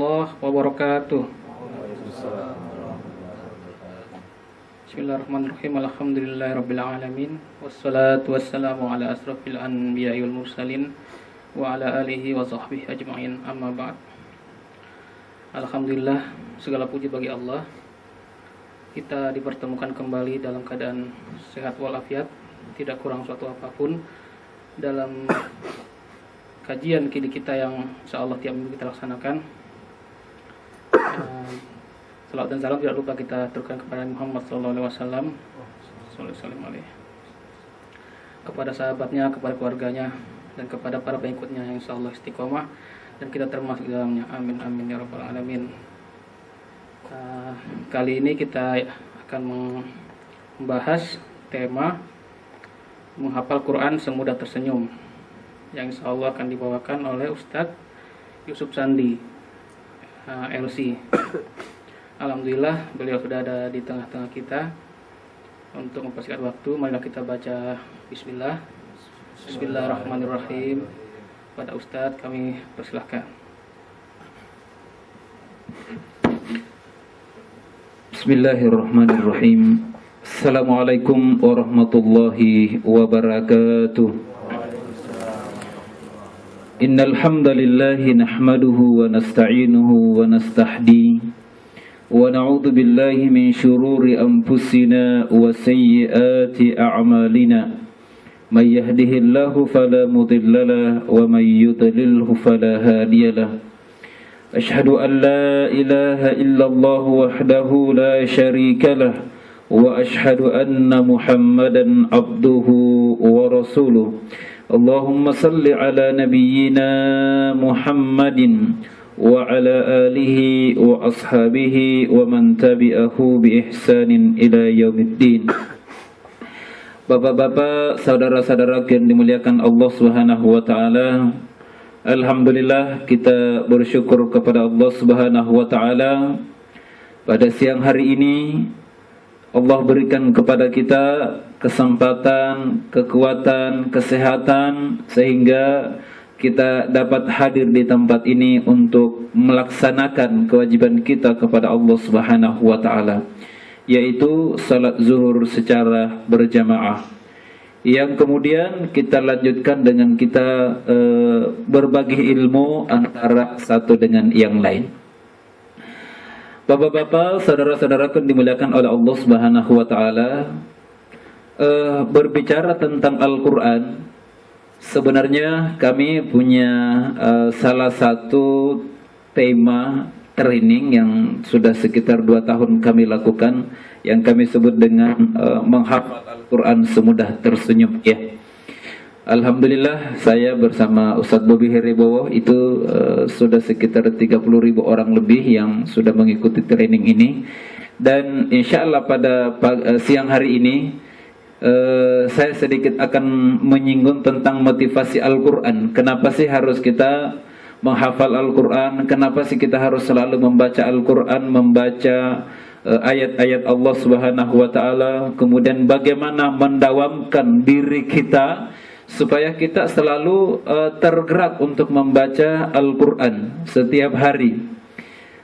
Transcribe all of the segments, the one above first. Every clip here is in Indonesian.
warahmatullahi wabarakatuh. Bismillahirrahmanirrahim. Alhamdulillahirabbil alamin. Wassalatu wassalamu ala asrofil anbiya'i wal mursalin wa ala alihi wa sahbihi ajma'in. Amma ba'd. Alhamdulillah, segala puji bagi Allah. Kita dipertemukan kembali dalam keadaan sehat walafiat, tidak kurang suatu apapun dalam kajian kini kita yang insyaallah tiap minggu kita laksanakan. Salawat dan salam tidak lupa kita aturkan kepada Muhammad SAW, kepada sahabatnya, kepada keluarganya, dan kepada para pengikutnya yang insyaallah istiqomah dan kita termasuk di dalamnya. Amin amin ya rabbal alamin. Kali ini kita akan membahas tema menghafal Quran semudah tersenyum yang insyaallah akan dibawakan oleh Ustadz Yusuf Sandi, LC. Alhamdulillah beliau sudah ada di tengah-tengah kita. Untuk mempersingkat waktu, marilah kita baca Bismillah. Bismillahirrahmanirrahim. Pada Ustadz kami persilahkan. Bismillahirrahmanirrahim. Assalamualaikum warahmatullahi wabarakatuh. Innal hamdalillah nahmaduhu wa nasta'inuhu wa nastahdi wa na'udzu billahi min shururi anfusina wa sayyiati a'malina. May yahdihillahu fala mudhillalah wa may yudlilhu fala hadiyalah. Ashhadu an la ilaha illallah wahdahu la syarika lah wa ashhadu anna Muhammadan abduhu wa rasuluh. Allahumma salli ala nabiyyina Muhammadin wa ala alihi wa ashabihi wa man tabi'ahu bi ihsanin ila yaumiddin. Bapak-bapak, saudara-saudara yang dimuliakan Allah Subhanahu wa taala, alhamdulillah kita bersyukur kepada Allah Subhanahu wa taala. Pada siang hari ini Allah berikan kepada kita kesempatan, kekuatan, kesehatan sehingga kita dapat hadir di tempat ini untuk melaksanakan kewajiban kita kepada Allah Subhanahu wa taala, yaitu salat zuhur secara berjamaah. Yang kemudian kita lanjutkan dengan kita berbagi ilmu antara satu dengan yang lain. Bapak-bapak, saudara-saudara yang dimuliakan oleh Allah Subhanahu wa taala, berbicara tentang Al-Qur'an, sebenarnya kami punya salah satu tema training yang sudah sekitar 2 tahun kami lakukan, yang kami sebut dengan menghafal Al-Quran semudah tersenyum, ya. Alhamdulillah saya bersama Ustadz Bobi Heribowo itu sudah sekitar 30.000 orang lebih yang sudah mengikuti training ini. Dan insya Allah pada siang hari ini saya sedikit akan menyinggung tentang motivasi Al-Quran. Kenapa sih harus kita menghafal Al-Quran? Kenapa sih kita harus selalu membaca Al-Quran, membaca ayat-ayat Allah Subhanahu wa taala? Kemudian bagaimana mendawamkan diri kita supaya kita selalu tergerak untuk membaca Al-Quran setiap hari.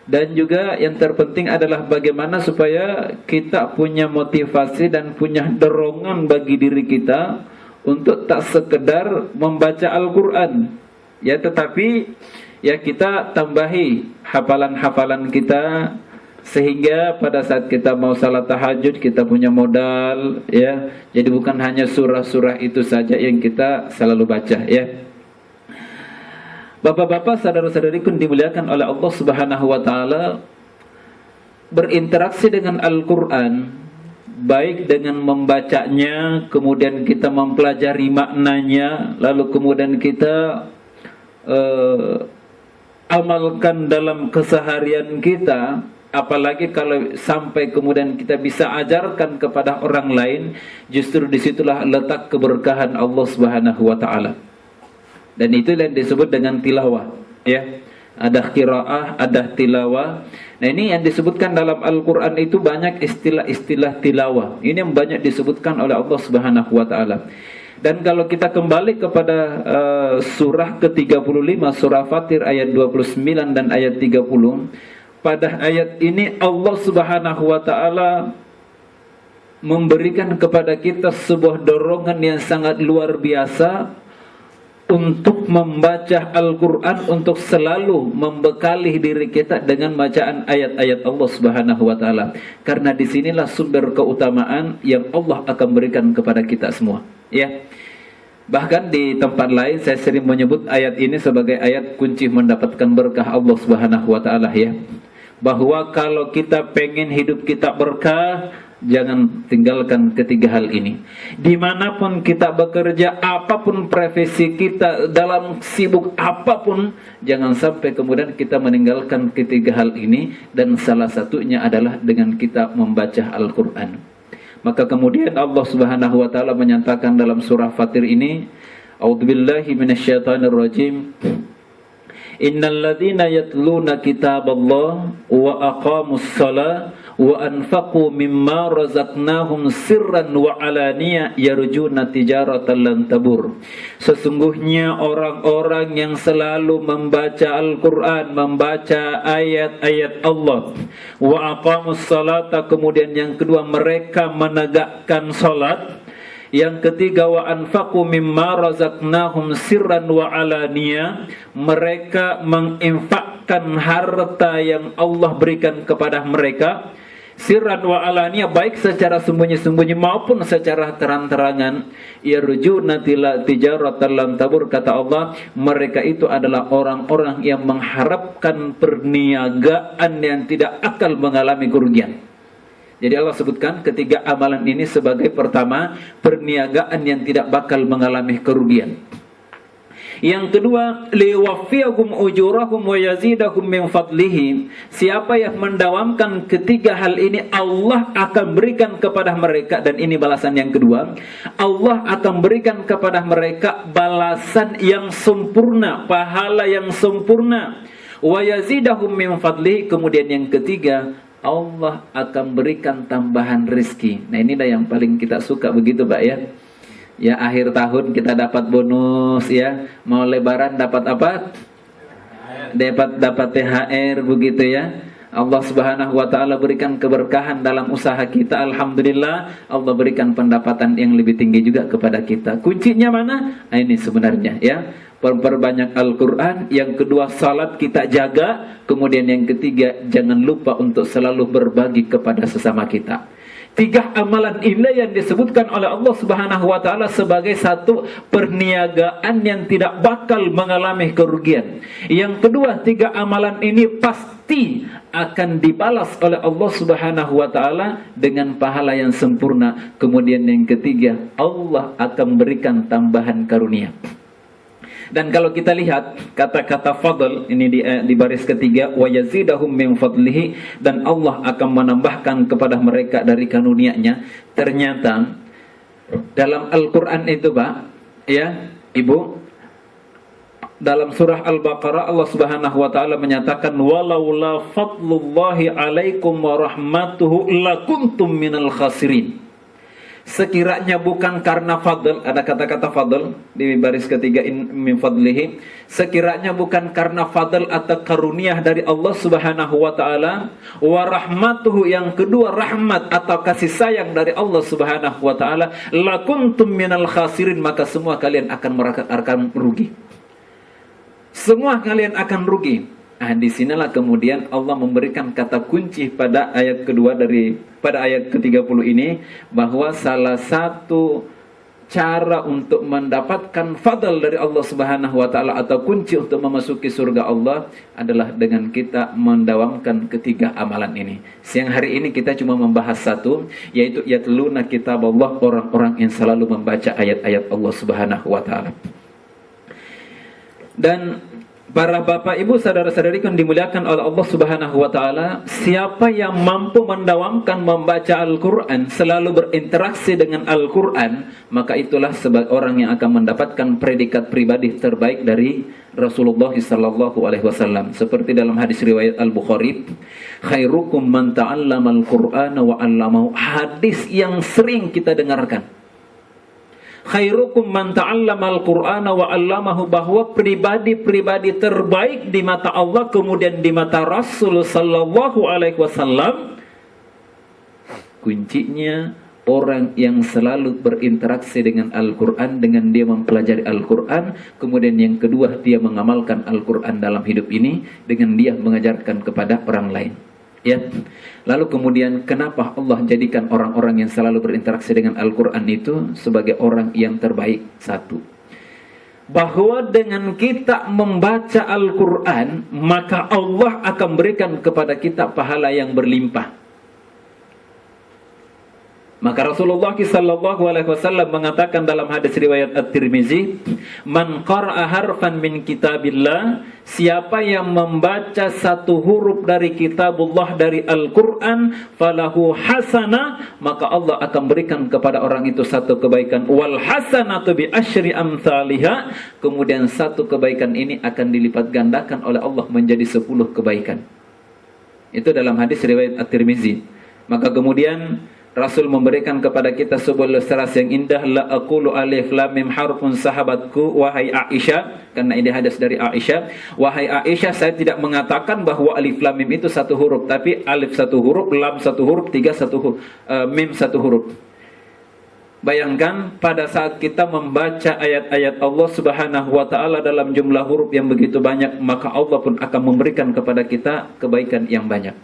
Dan juga yang terpenting adalah bagaimana supaya kita punya motivasi dan punya dorongan bagi diri kita untuk tak sekedar membaca Al-Quran, ya, tetapi ya kita tambahi hafalan-hafalan kita, sehingga pada saat kita mau salat tahajud kita punya modal, ya. Jadi bukan hanya surah-surah itu saja yang kita selalu baca, ya. Bapak-bapak, saudara-saudariku dimuliakan oleh Allah Subhanahu wa taala, berinteraksi dengan Al-Qur'an baik dengan membacanya, kemudian kita mempelajari maknanya, lalu kemudian kita amalkan dalam keseharian kita. Apalagi kalau sampai kemudian kita bisa ajarkan kepada orang lain, justru disitulah letak keberkahan Allah Subhanahu wa taala. Dan itu yang disebut dengan tilawah, ya. Ada qiraah, ada tilawah. Nah, ini yang disebutkan dalam Al-Qur'an itu banyak istilah-istilah tilawah. Ini yang banyak disebutkan oleh Allah Subhanahu wa taala. Dan kalau kita kembali kepada surah ke-35, surah Fatir ayat 29 dan ayat 30, pada ayat ini Allah Subhanahu wa taala memberikan kepada kita sebuah dorongan yang sangat luar biasa untuk membaca Al-Quran, untuk selalu membekali diri kita dengan bacaan ayat-ayat Allah Subhanahu wa taala. Karena disinilah sumber keutamaan yang Allah akan berikan kepada kita semua, ya. Bahkan di tempat lain saya sering menyebut ayat ini sebagai ayat kunci mendapatkan berkah Allah Subhanahu wa taala, ya. Bahwa kalau kita pengen hidup kita berkah, jangan tinggalkan ketiga hal ini. Dimanapun kita bekerja, apapun profesi kita, dalam sibuk apapun, jangan sampai kemudian kita meninggalkan ketiga hal ini. Dan salah satunya adalah dengan kita membaca Al-Quran. Maka kemudian Allah Subhanahu wa ta'ala menyatakan dalam surah Fatir ini, A'udzubillahi minasyaitonirrajim, Innal ladzina yatluna kitaballah wa aqamus shalah wa anfaqu mimma razaqnahum sirran wa alaniyah yarjuna tijaratan lan tabur. Sesungguhnya orang-orang yang selalu membaca Al-Quran, membaca ayat-ayat Allah, wa aqamus salata, kemudian yang kedua mereka menegakkan salat, yang ketiga wa anfaqu mimma razaqnahum sirran wa alaniyah, mereka menginfakkan harta yang Allah berikan kepada mereka sirran wa alaniyah, baik secara sembunyi-sembunyi maupun secara terang-terangan. Yarjuna tijaratan lan tabur, kata Allah, mereka itu adalah orang-orang yang mengharapkan perniagaan yang tidak akan mengalami kerugian. Jadi Allah sebutkan ketiga amalan ini sebagai pertama, perniagaan yang tidak bakal mengalami kerugian. Yang kedua, liwaffiyahum ujurahum wa yazidahum min fadlihi. Siapa yang mendawamkan ketiga hal ini, Allah akan berikan kepada mereka, dan ini balasan yang kedua, Allah akan berikan kepada mereka balasan yang sempurna, pahala yang sempurna. Wa yazidahum min fadlihi, kemudian yang ketiga, Allah akan berikan tambahan rezeki. Nah, inilah yang paling kita suka, begitu Pak, ya. Ya, akhir tahun kita dapat bonus, ya. Mau lebaran dapat apa? Dapat THR, begitu ya. Allah Subhanahu wa taala berikan keberkahan dalam usaha kita. Alhamdulillah, Allah berikan pendapatan yang lebih tinggi juga kepada kita. Kuncinya mana? Nah, ini sebenarnya, ya. Perbanyak Al-Quran. Yang kedua, salat kita jaga. Kemudian yang ketiga, jangan lupa untuk selalu berbagi kepada sesama kita. Tiga amalan ini yang disebutkan oleh Allah Subhanahu wa taala sebagai satu perniagaan yang tidak bakal mengalami kerugian. Yang kedua, tiga amalan ini pasti akan dibalas oleh Allah Subhanahu wa taala dengan pahala yang sempurna. Kemudian yang ketiga, Allah akan berikan tambahan karunia. Dan kalau kita lihat kata-kata fadl ini di baris ketiga, wa yazidahum min fadlihi, dan Allah akan menambahkan kepada mereka dari karunia-Nya. Ternyata dalam Al-Qur'an itu, Pak, ya, Ibu, dalam surah Al-Baqarah Allah Subhanahu wa taala menyatakan, walaula fadlullahi alaikum wa rahmatuhu lakuntum minal khasirin. Sekiranya bukan karena fadl, ada kata-kata fadl di baris ketiga, min fadlihi, sekiranya bukan karena fadl atau karunia dari Allah Subhanahu wa taala, wa rahmatuhu, yang kedua rahmat atau kasih sayang dari Allah Subhanahu wa taala, lakuntum minal khasirin, maka semua kalian akan rugi. Semua kalian akan rugi. Nah, disinilah kemudian Allah memberikan kata kunci pada ayat kedua pada ayat ke-30 ini, bahwa salah satu cara untuk mendapatkan fadl dari Allah Subhanahu wa taala atau kunci untuk memasuki surga Allah adalah dengan kita mendawamkan ketiga amalan ini. Siang hari ini kita cuma membahas satu, yaitu yatluna kitaballah, orang-orang yang selalu membaca ayat-ayat Allah Subhanahu wa taala. Dan para bapak ibu saudara-saudari yang dimuliakan oleh Allah Subhanahu wa taala, siapa yang mampu mendawamkan membaca Al-Qur'an, selalu berinteraksi dengan Al-Qur'an, maka itulah sebagai orang yang akan mendapatkan predikat pribadi terbaik dari Rasulullah sallallahu alaihi wasallam. Seperti dalam hadis riwayat Al-Bukhari, khairukum man ta'allama al-Qur'ana wa 'allamahu. Hadis yang sering kita dengarkan. khairukum man ta'allamal Qur'ana wa 'allamahu, bahwa pribadi-pribadi terbaik di mata Allah kemudian di mata Rasul sallallahu alaihi wasallam kuncinya orang yang selalu berinteraksi dengan Al-Quran, dengan dia mempelajari Al-Quran, kemudian yang kedua dia mengamalkan Al-Quran dalam hidup ini dengan dia mengajarkan kepada orang lain. Ya, lalu kemudian kenapa Allah jadikan orang-orang yang selalu berinteraksi dengan Al-Quran itu sebagai orang yang terbaik? Satu, bahwa dengan kita membaca Al-Quran maka Allah akan berikan kepada kita pahala yang berlimpah. Maka Rasulullah sallallahu alaihi wasallam mengatakan dalam hadis riwayat At-Tirmizi, "Man qara'a harfan min kitabillah," siapa yang membaca satu huruf dari kitabullah, dari Al-Qur'an, falahu hasanah, maka Allah akan berikan kepada orang itu satu kebaikan. Wal hasanatu bi asyri amsalihha, kemudian satu kebaikan ini akan dilipat gandakan oleh Allah menjadi 10 kebaikan. Itu dalam hadis riwayat At-Tirmizi. Maka kemudian Rasul memberikan kepada kita sebuah ilustrasi yang indah, la aqulu alif lam mim harfun sahabatku wahai Aisyah, karena ini hadis dari Aisyah. Wahai Aisyah, saya tidak mengatakan bahwa alif lam mim itu satu huruf, tapi alif satu huruf, lam satu huruf, mim satu huruf. Bayangkan pada saat kita membaca ayat-ayat Allah Subhanahu wa taala dalam jumlah huruf yang begitu banyak, maka Allah pun akan memberikan kepada kita kebaikan yang banyak.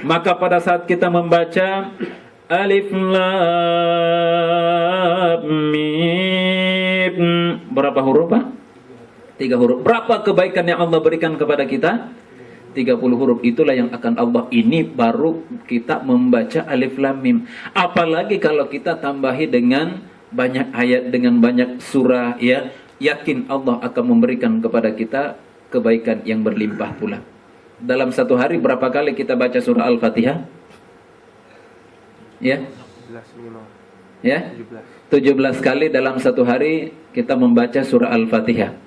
Maka pada saat kita membaca Alif Lam Mim, berapa huruf Pak? 3 huruf. Berapa kebaikan yang Allah berikan kepada kita? 30 huruf. Itulah yang akan Allah, ini baru kita membaca Alif Lam Mim. Apalagi kalau kita tambahi dengan banyak ayat, dengan banyak surah, ya, yakin Allah akan memberikan kepada kita kebaikan yang berlimpah pula. Dalam satu hari berapa kali kita baca surah Al-Fatihah? Ya, 17 kali dalam satu hari kita membaca surah Al-Fatihah.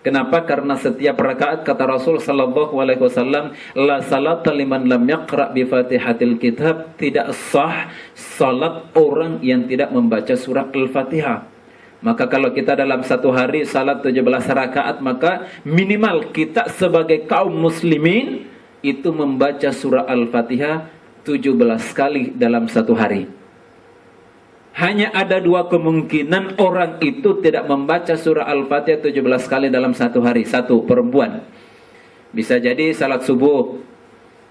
Kenapa? Karena setiap rakaat, kata Rasul sallallahu alaihi wasallam, la salata liman lam yaqra bi Fatihatil kitab, tidak sah salat orang yang tidak membaca surah Al-Fatihah. Maka kalau kita dalam satu hari salat 17 rakaat, maka minimal kita sebagai kaum muslimin itu membaca surah Al-Fatihah 17 kali dalam satu hari. Hanya ada 2 kemungkinan orang itu tidak membaca surah Al-Fatihah 17 kali dalam satu hari. 1, perempuan. Bisa jadi salat subuh,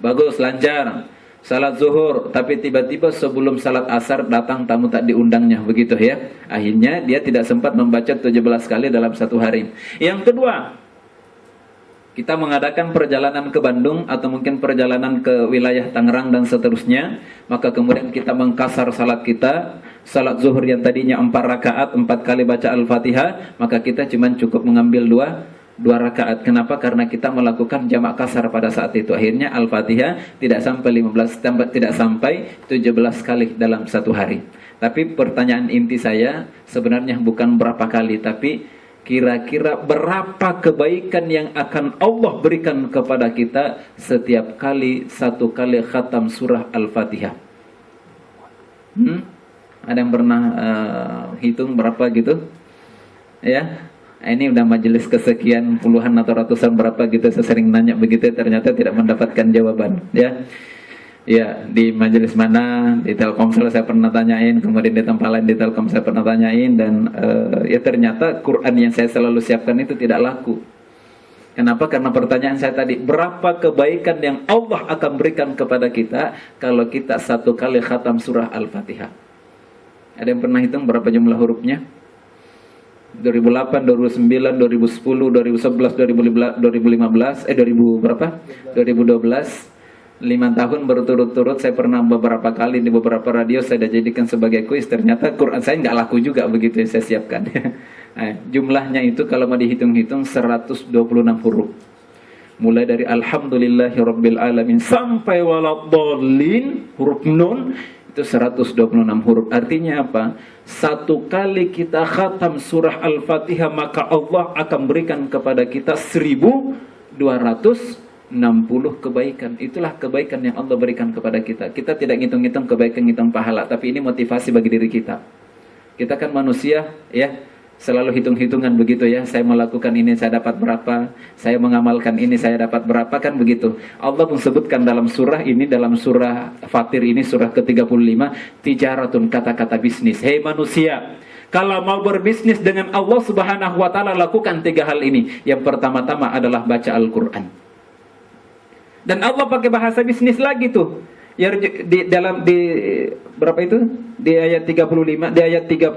bagus, lancar. Salat zuhur, tapi tiba-tiba sebelum salat asar datang tamu tak diundangnya, begitu ya. Akhirnya dia tidak sempat membaca 17 kali dalam satu hari. Yang kedua, kita mengadakan perjalanan ke Bandung atau mungkin perjalanan ke wilayah Tangerang dan seterusnya, maka kemudian kita mengkasar salat kita. Salat zuhur yang tadinya 4 rakaat, 4 kali baca Al-Fatihah, maka kita cuma cukup mengambil 2 rakaat. Kenapa? Karena kita melakukan jamak kasar pada saat itu. Akhirnya Al-Fatihah tidak sampai 17 kali dalam satu hari. Tapi pertanyaan inti saya sebenarnya bukan berapa kali, tapi kira-kira berapa kebaikan yang akan Allah berikan kepada kita setiap kali 1 kali khatam surah Al-Fatihah? Ada yang pernah hitung berapa gitu? Ya, ini udah majelis kesekian puluhan atau ratusan berapa gitu, saya sering nanya begitu, ternyata tidak mendapatkan jawaban. Ya, di majelis mana, di Telkomsel saya pernah tanyain, kemudian di tempat lain di Telkom saya pernah tanyain, dan ya ternyata Quran yang saya selalu siapkan itu tidak laku. Kenapa? Karena pertanyaan saya tadi, berapa kebaikan yang Allah akan berikan kepada kita kalau kita 1 kali khatam surah Al-Fatihah? Ada yang pernah hitung berapa jumlah hurufnya? 2008, 2009, 2010, 2011, 2015, 2012, 5 tahun berturut-turut saya pernah beberapa kali di beberapa radio saya jadikan sebagai kuis. Ternyata Quran saya nggak laku juga begitu yang saya siapkan. Nah, jumlahnya itu kalau mau dihitung-hitung 126 huruf. Mulai dari Alhamdulillahirabbil alamin sampai waladhdallin, huruf nun itu 126 huruf. Artinya apa? 1 kali kita khatam surah Al-Fatihah maka Allah akan berikan kepada kita 1260 kebaikan. Itulah kebaikan yang Allah berikan kepada kita. Kita tidak ngitung-ngitung kebaikan, ngitung pahala, tapi ini motivasi bagi diri kita. Kita kan manusia ya, selalu hitung-hitungan begitu ya. Saya melakukan ini saya dapat berapa, saya mengamalkan ini saya dapat berapa, kan begitu. Allah pun sebutkan dalam surah ini, dalam surah Fatir ini, surah ke-35, tijaratun, kata-kata bisnis. Hei manusia, kalau mau berbisnis dengan Allah Subhanahu wa taala, lakukan 3 hal ini. Yang pertama-tama adalah baca Al-Qur'an. Dan Allah pakai bahasa bisnis lagi tuh. Ya, di berapa itu? Di ayat 35, di ayat 30,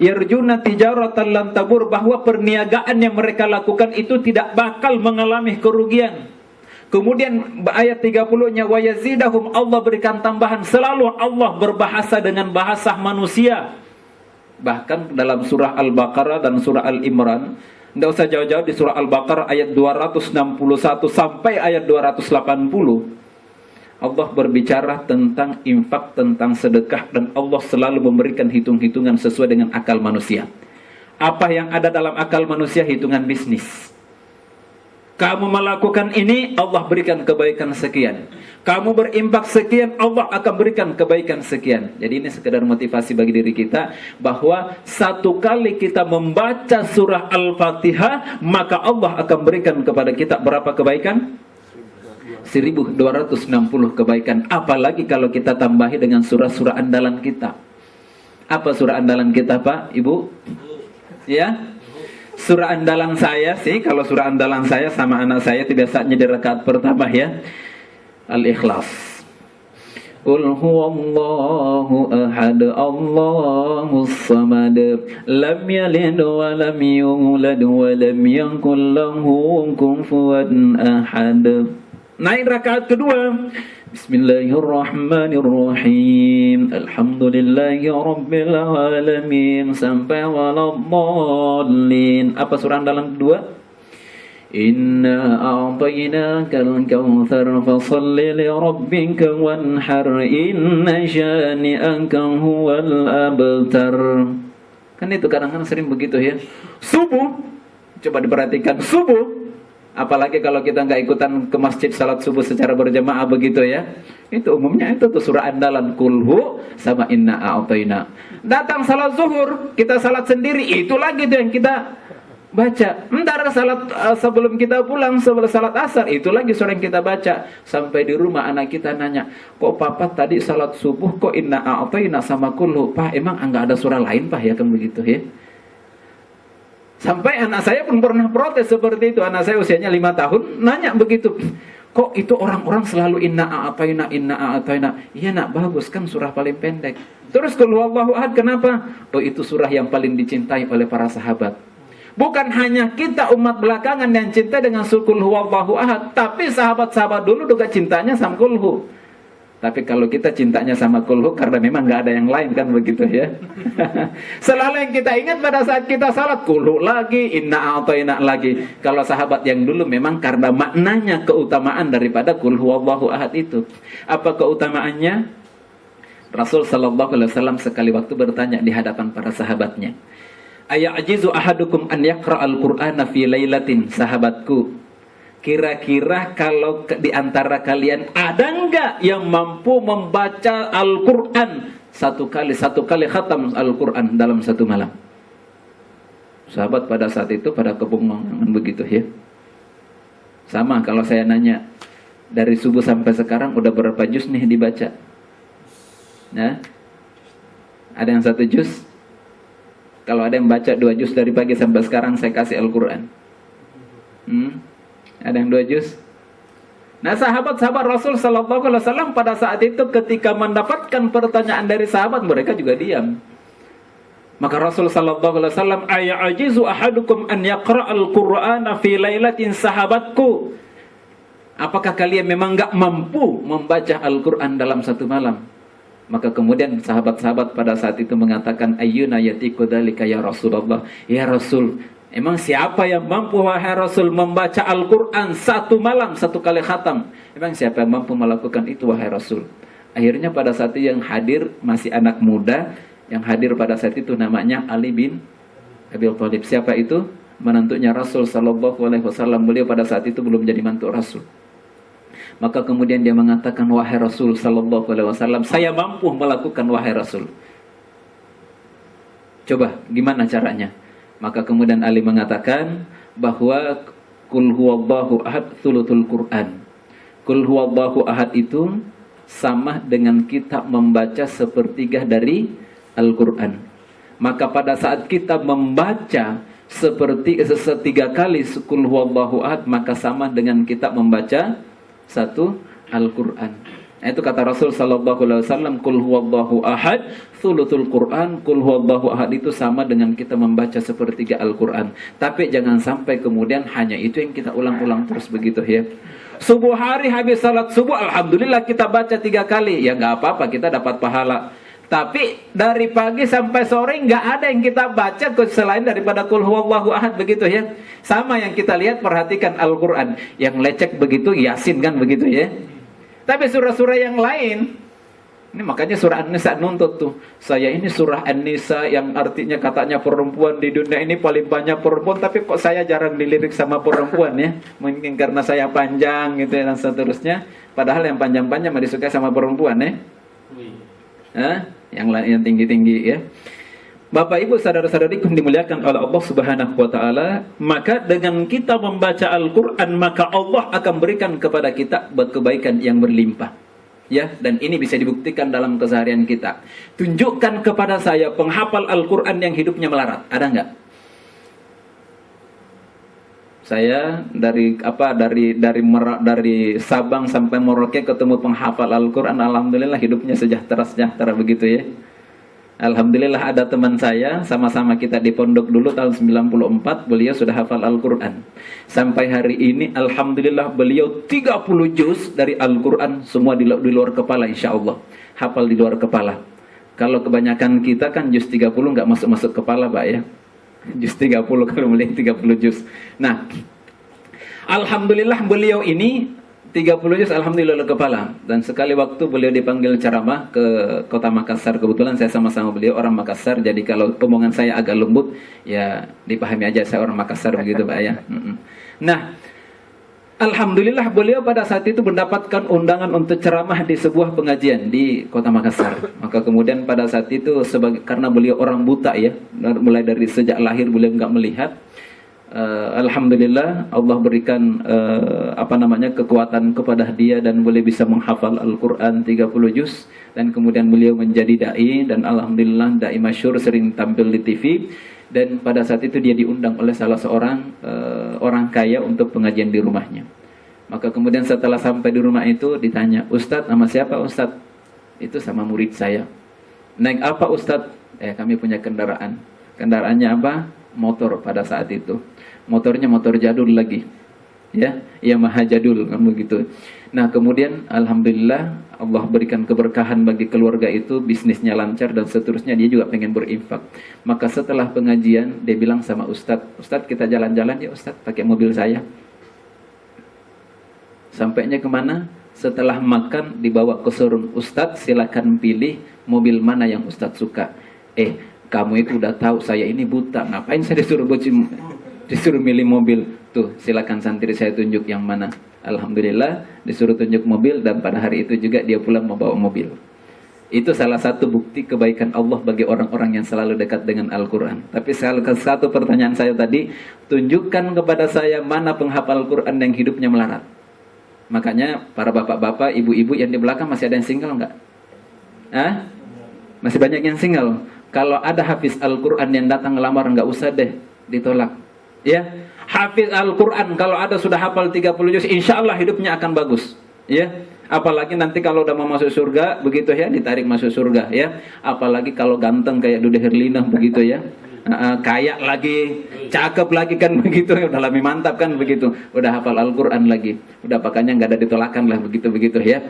yarjuna tijaratan lan tabur, bahwa perniagaan yang mereka lakukan itu tidak bakal mengalami kerugian. Kemudian ayat 30-nya wa yazidahum, Allah berikan tambahan. Selalu Allah berbahasa dengan bahasa manusia. Bahkan dalam surah Al-Baqarah dan surah Al-Imran, tidak usah jauh-jauh, di surah Al-Baqarah ayat 261 sampai ayat 280, Allah berbicara tentang infak, tentang sedekah, dan Allah selalu memberikan hitung-hitungan sesuai dengan akal manusia. Apa yang ada dalam akal manusia? Hitungan bisnis. Kamu melakukan ini, Allah berikan kebaikan sekian. Kamu berimpak sekian, Allah akan berikan kebaikan sekian. Jadi ini sekedar motivasi bagi diri kita, bahwa satu kali kita membaca surah Al-Fatihah, maka Allah akan berikan kepada kita berapa kebaikan? 1260 kebaikan. Apalagi kalau kita tambahi dengan surah-surah andalan kita. Apa surah andalan kita, Pak, Ibu? Ya? Surah andalan saya sih, kalau surah andalan saya sama anak saya itu biasanya di rakaat pertama ya, Al-Ikhlas. Qul huwallahu ahad, Allahus samad, lam yalid wa lam yulad wa lam yakul lahu kufuwan ahad. Naik rakaat kedua, Bismillahirrahmanirrahim, Alhamdulillahi Rabbil Alamin, sampai waladhdallin. Apa surah andalan kedua? Inna a'tainakal kautsar fasholli li rabbika wanhar, inna syani'aka huwal abtar. Kan itu kadang-kadang sering begitu ya. Subuh, coba diperhatikan, subuh. Apalagi kalau kita nggak ikutan ke masjid salat subuh secara berjamaah begitu ya. Itu umumnya itu tuh surah andalan, kulhu sama inna a'taina. Datang salat zuhur, kita salat sendiri, itu lagi tuh yang kita baca. Entar salat sebelum kita pulang, sebelum salat asar, itu lagi surah yang kita baca. Sampai di rumah anak kita nanya, kok papa tadi salat subuh kok inna a'taina sama kulhu? Pak, emang enggak ada surah lain, Pak, ya kan begitu ya. Sampai anak saya pun pernah protes seperti itu. Anak saya usianya 5 tahun, nanya begitu. Kok itu orang-orang selalu inna a'taina, inna a'taina? Iya nak, bagus kan surah paling pendek. Terus qul huwallahu ahad, kenapa? Oh, itu surah yang paling dicintai oleh para sahabat. Bukan hanya kita umat belakangan yang cinta dengan qul huwallahu ahad, tapi sahabat-sahabat dulu juga cintanya sama kulhu. Tapi kalau kita cintanya sama kulhu karena memang nggak ada yang lain, kan begitu ya. Selalu yang kita ingat pada saat kita salat, kulhu lagi, inna a'taina lagi. Kalau sahabat yang dulu memang karena maknanya, keutamaan daripada qul huwallahu ahad itu. Apa keutamaannya? Rasul sallallahu alaihi wasallam sekali waktu bertanya di hadapan para sahabatnya, ayajizu ahadukum an yaqra'al qur'ana fi lailatin? Sahabatku, kira-kira kalau di antara kalian ada enggak yang mampu membaca Al-Quran satu kali khatam Al-Quran dalam satu malam? Sahabat pada saat itu pada kebingungan begitu ya. Sama kalau saya nanya, dari subuh sampai sekarang udah berapa juz nih dibaca? Nah, ada yang 1 juz? Kalau ada yang baca 2 juz dari pagi sampai sekarang, saya kasih Al-Quran. Ada yang 2 juz? Nah, sahabat-sahabat Rasul sallallahu alaihi wasallam pada saat itu ketika mendapatkan pertanyaan dari sahabat, mereka juga diam. Maka Rasul sallallahu alaihi wasallam, ayajizu ahadukum an yaqra'al qur'ana fi lailatin? Sahabatku, apakah kalian memang enggak mampu membaca Al-Qur'an dalam satu malam? Maka kemudian sahabat-sahabat pada saat itu mengatakan, ayyuna yatiqu dzalika ya Rasulullah? Ya Rasul, emang siapa yang mampu wahai Rasul membaca Al-Quran satu malam, satu kali khatam? Emang siapa yang mampu melakukan itu wahai Rasul? Akhirnya pada saat itu yang hadir masih anak muda. Yang hadir pada saat itu namanya Ali bin Abi Thalib. Siapa itu? Menantunya Rasul sallallahu alaihi wasallam. Beliau pada saat itu belum jadi mantu Rasul. Maka kemudian dia mengatakan, wahai Rasul sallallahu alaihi wasallam, saya mampu melakukan wahai Rasul. Coba gimana caranya? Maka kemudian Ali mengatakan bahwa Qul huwallahu ahad thuluthul Quran. Qul huwallahu ahad itu sama dengan kita membaca sepertiga dari Al-Quran. Maka pada saat kita membaca setiga kali Qul huwallahu ahad, maka sama dengan kita membaca satu Al-Quran. Itu kata Rasul sallallahu alaihi wasallam, Qul huwallahu ahad thuluthul Quran. Qul huwallahu ahad itu sama dengan kita membaca sepertiga Al-Quran. Tapi jangan sampai kemudian hanya itu yang kita ulang-ulang terus begitu ya. Subuh hari habis salat subuh, alhamdulillah kita baca 3 kali. Ya nggak apa-apa, kita dapat pahala. Tapi dari pagi sampai sore nggak ada yang kita baca selain daripada Qul huwallahu ahad begitu ya. Sama yang kita lihat, perhatikan Al-Quran. Yang lecek begitu Yasin kan begitu ya. Tapi surah-surah yang lain, ini makanya surah An-Nisa nuntut tuh. Saya ini surah An-Nisa yang artinya katanya perempuan di dunia ini paling banyak perempuan, tapi kok saya jarang dilirik sama perempuan ya. Mungkin karena saya panjang gitu ya, dan seterusnya. Padahal yang panjang-panjang mah disukai sama perempuan ya. Yang lain yang tinggi-tinggi ya. Bapak Ibu saudara-saudariku dimuliakan oleh Allah Subhanahu wa taala, maka dengan kita membaca Al-Qur'an maka Allah akan berikan kepada kita kebaikan yang berlimpah. Ya, dan ini bisa dibuktikan dalam keseharian kita. Tunjukkan kepada saya penghafal Al-Qur'an yang hidupnya melarat. Ada enggak? Saya dari Sabang sampai Merauke ketemu penghafal Al-Qur'an, alhamdulillah hidupnya sejahtera begitu ya. Alhamdulillah ada teman saya, sama-sama kita di pondok dulu tahun 94, beliau sudah hafal Al-Quran. Sampai hari ini, alhamdulillah beliau 30 juz dari Al-Quran, semua di luar kepala insya Allah. Hafal di luar kepala. Kalau kebanyakan kita kan juz 30 nggak masuk-masuk kepala Pak ya. Juz 30 kalau mulai 30 juz. Nah, alhamdulillah beliau ini 30 juz alhamdulillah kepala. Dan sekali waktu beliau dipanggil ceramah ke kota Makassar. Kebetulan saya sama-sama beliau orang Makassar. Jadi kalau omongan saya agak lembut, ya dipahami aja saya orang Makassar begitu Pak ya. Nah, alhamdulillah beliau pada saat itu mendapatkan undangan untuk ceramah di sebuah pengajian di kota Makassar. Maka kemudian pada saat itu karena beliau orang buta ya, mulai dari sejak lahir beliau nggak melihat. Alhamdulillah Allah berikan kekuatan kepada dia dan boleh bisa menghafal Al-Quran 30 juz, dan kemudian beliau menjadi dai, dan alhamdulillah dai masyhur, sering tampil di TV. Dan pada saat itu dia diundang oleh salah seorang orang kaya untuk pengajian di rumahnya. Maka kemudian setelah sampai di rumah itu ditanya, "Ustadz, nama siapa Ustadz?" "Itu sama murid saya." "Naik apa Ustadz?" Kami punya kendaraan." "Kendaraannya apa?" "Motor." Pada saat itu motornya motor jadul lagi ya, Yamaha jadul kan begitu. Nah kemudian alhamdulillah Allah berikan keberkahan bagi keluarga itu, bisnisnya lancar dan seterusnya, dia juga pengen berinfak. Maka setelah pengajian dia bilang sama Ustadz, "Ustadz kita jalan-jalan ya Ustadz, pakai mobil saya." Sampainya kemana? Setelah makan dibawa ke showroom. "Ustadz silakan pilih mobil mana yang Ustadz suka." Kamu itu udah tahu saya ini buta, ngapain saya disuruh milih mobil? Tuh silakan santri saya tunjuk yang mana. Alhamdulillah disuruh tunjuk mobil, dan pada hari itu juga dia pulang membawa mobil. Itu salah satu bukti kebaikan Allah bagi orang-orang yang selalu dekat dengan Al-Quran. Tapi satu pertanyaan saya tadi, tunjukkan kepada saya mana penghafal Al-Quran yang hidupnya melarat. Makanya para bapak-bapak, ibu-ibu yang di belakang masih ada yang single enggak? Masih banyak yang single. Kalau ada hafiz Al-Quran yang datang ngelamar, enggak usah deh, ditolak. Ya, hafiz Al-Quran kalau ada sudah hafal 30 juz, insya Allah hidupnya akan bagus. Ya, apalagi nanti kalau udah mau masuk surga begitu ya, ditarik masuk surga ya. Apalagi kalau ganteng kayak Dude Herlina begitu ya, kaya lagi, cakep lagi kan begitu, udah lebih mantap kan begitu, udah hafal Al-Quran lagi, udah pakainya nggak ada ditolakan lah begitu ya.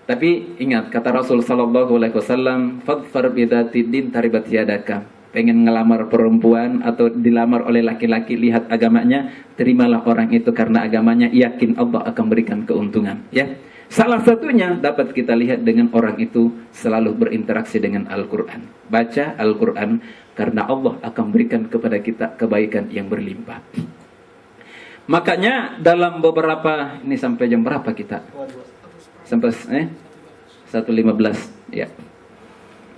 Tapi ingat kata Rasul sallallahu alaihi wasallam, "Fadfar bidzatid taribat yadaka." Pengen ngelamar perempuan atau dilamar oleh laki-laki, lihat agamanya, terimalah orang itu karena agamanya, yakin Allah akan berikan keuntungan ya. Salah satunya dapat kita lihat dengan orang itu selalu berinteraksi dengan Al-Quran. Baca Al-Quran karena Allah akan berikan kepada kita kebaikan yang berlimpah. Makanya dalam beberapa, ini sampai jam berapa kita? Sampai 1:15 ya.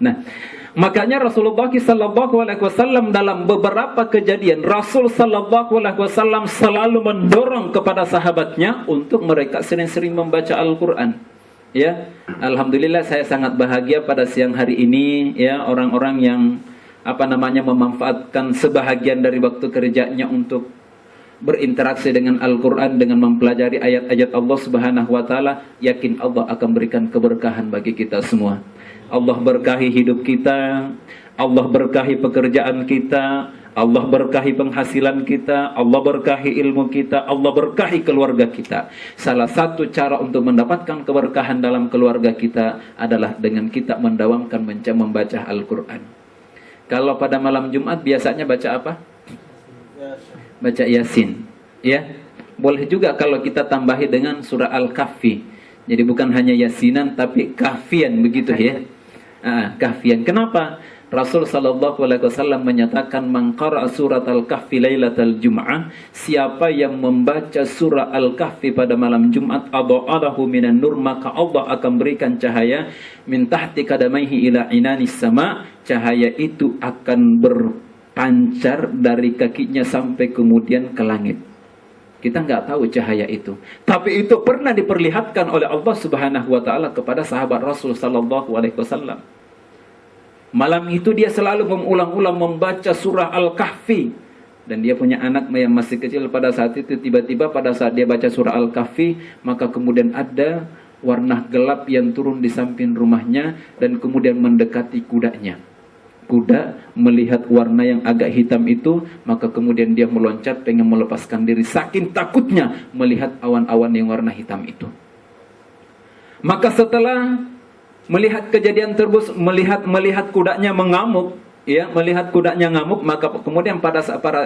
Nah, Makanya Rasulullah SAW dalam beberapa kejadian, Rasul SAW selalu mendorong kepada sahabatnya untuk mereka sering-sering membaca Al-Quran. Ya, alhamdulillah saya sangat bahagia pada siang hari ini, ya, orang-orang yang memanfaatkan sebahagian dari waktu kerjanya untuk berinteraksi dengan Al-Quran, dengan mempelajari ayat-ayat Allah Subhanahu wa Ta'ala. Yakin Allah akan berikan keberkahan bagi kita semua. Allah berkahi hidup kita, Allah berkahi pekerjaan kita, Allah berkahi penghasilan kita, Allah berkahi ilmu kita, Allah berkahi keluarga kita. Salah satu cara untuk mendapatkan keberkahan dalam keluarga kita adalah dengan kita mendawamkan membaca Al-Quran. Kalau pada malam Jumat biasanya baca apa? Baca Yasin, ya. Boleh juga kalau kita tambahi dengan surah Al-Kahfi. Jadi bukan hanya Yasinan tapi Kahfian, begitu ya. Kahfian. Kenapa? Rasul sallallahu alaihi wasallam menyatakan, "Man qara'a surat Al-Kahfi lailatal Jum'ah," siapa yang membaca surah Al-Kahfi pada malam Jumat, adha'alahu minan nur, maka Allah akan berikan cahaya min tahti qadamaihi ila inanis sama. Cahaya itu akan berpancar dari kakinya sampai kemudian ke langit. Kita nggak tahu cahaya itu, tapi itu pernah diperlihatkan oleh Allah Subhanahu wa Ta'ala kepada sahabat Rasul sallallahu alaihi wasallam. Malam itu dia selalu mengulang-ulang membaca surah Al-Kahfi, dan dia punya anak yang masih kecil pada saat itu. Tiba-tiba pada saat dia baca surah Al-Kahfi, maka kemudian ada warna gelap yang turun di samping rumahnya dan kemudian mendekati kudanya. Kuda melihat warna yang agak hitam itu, maka kemudian dia meloncat pengen melepaskan diri, saking takutnya melihat awan-awan yang warna hitam itu. Maka setelah melihat kejadian tersebut, melihat kudanya mengamuk, ya, melihat kudanya ngamuk, maka kemudian pada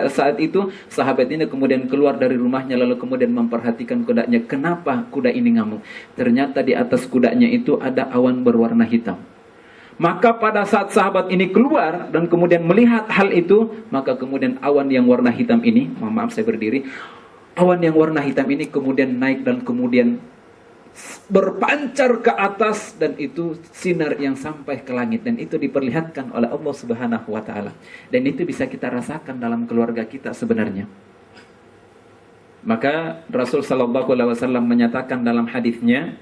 saat itu sahabat ini kemudian keluar dari rumahnya, lalu kemudian memperhatikan kudanya. Kenapa kuda ini ngamuk? Ternyata di atas kudanya itu ada awan berwarna hitam. Maka pada saat sahabat ini keluar dan kemudian melihat hal itu, maka kemudian awan yang warna hitam ini, maaf saya berdiri, awan yang warna hitam ini kemudian naik dan kemudian berpancar ke atas, dan itu sinar yang sampai ke langit, dan itu diperlihatkan oleh Allah Subhanahu wa Ta'ala. Dan itu bisa kita rasakan dalam keluarga kita sebenarnya. Maka Rasul sallallahu alaihi wasallam menyatakan dalam hadisnya,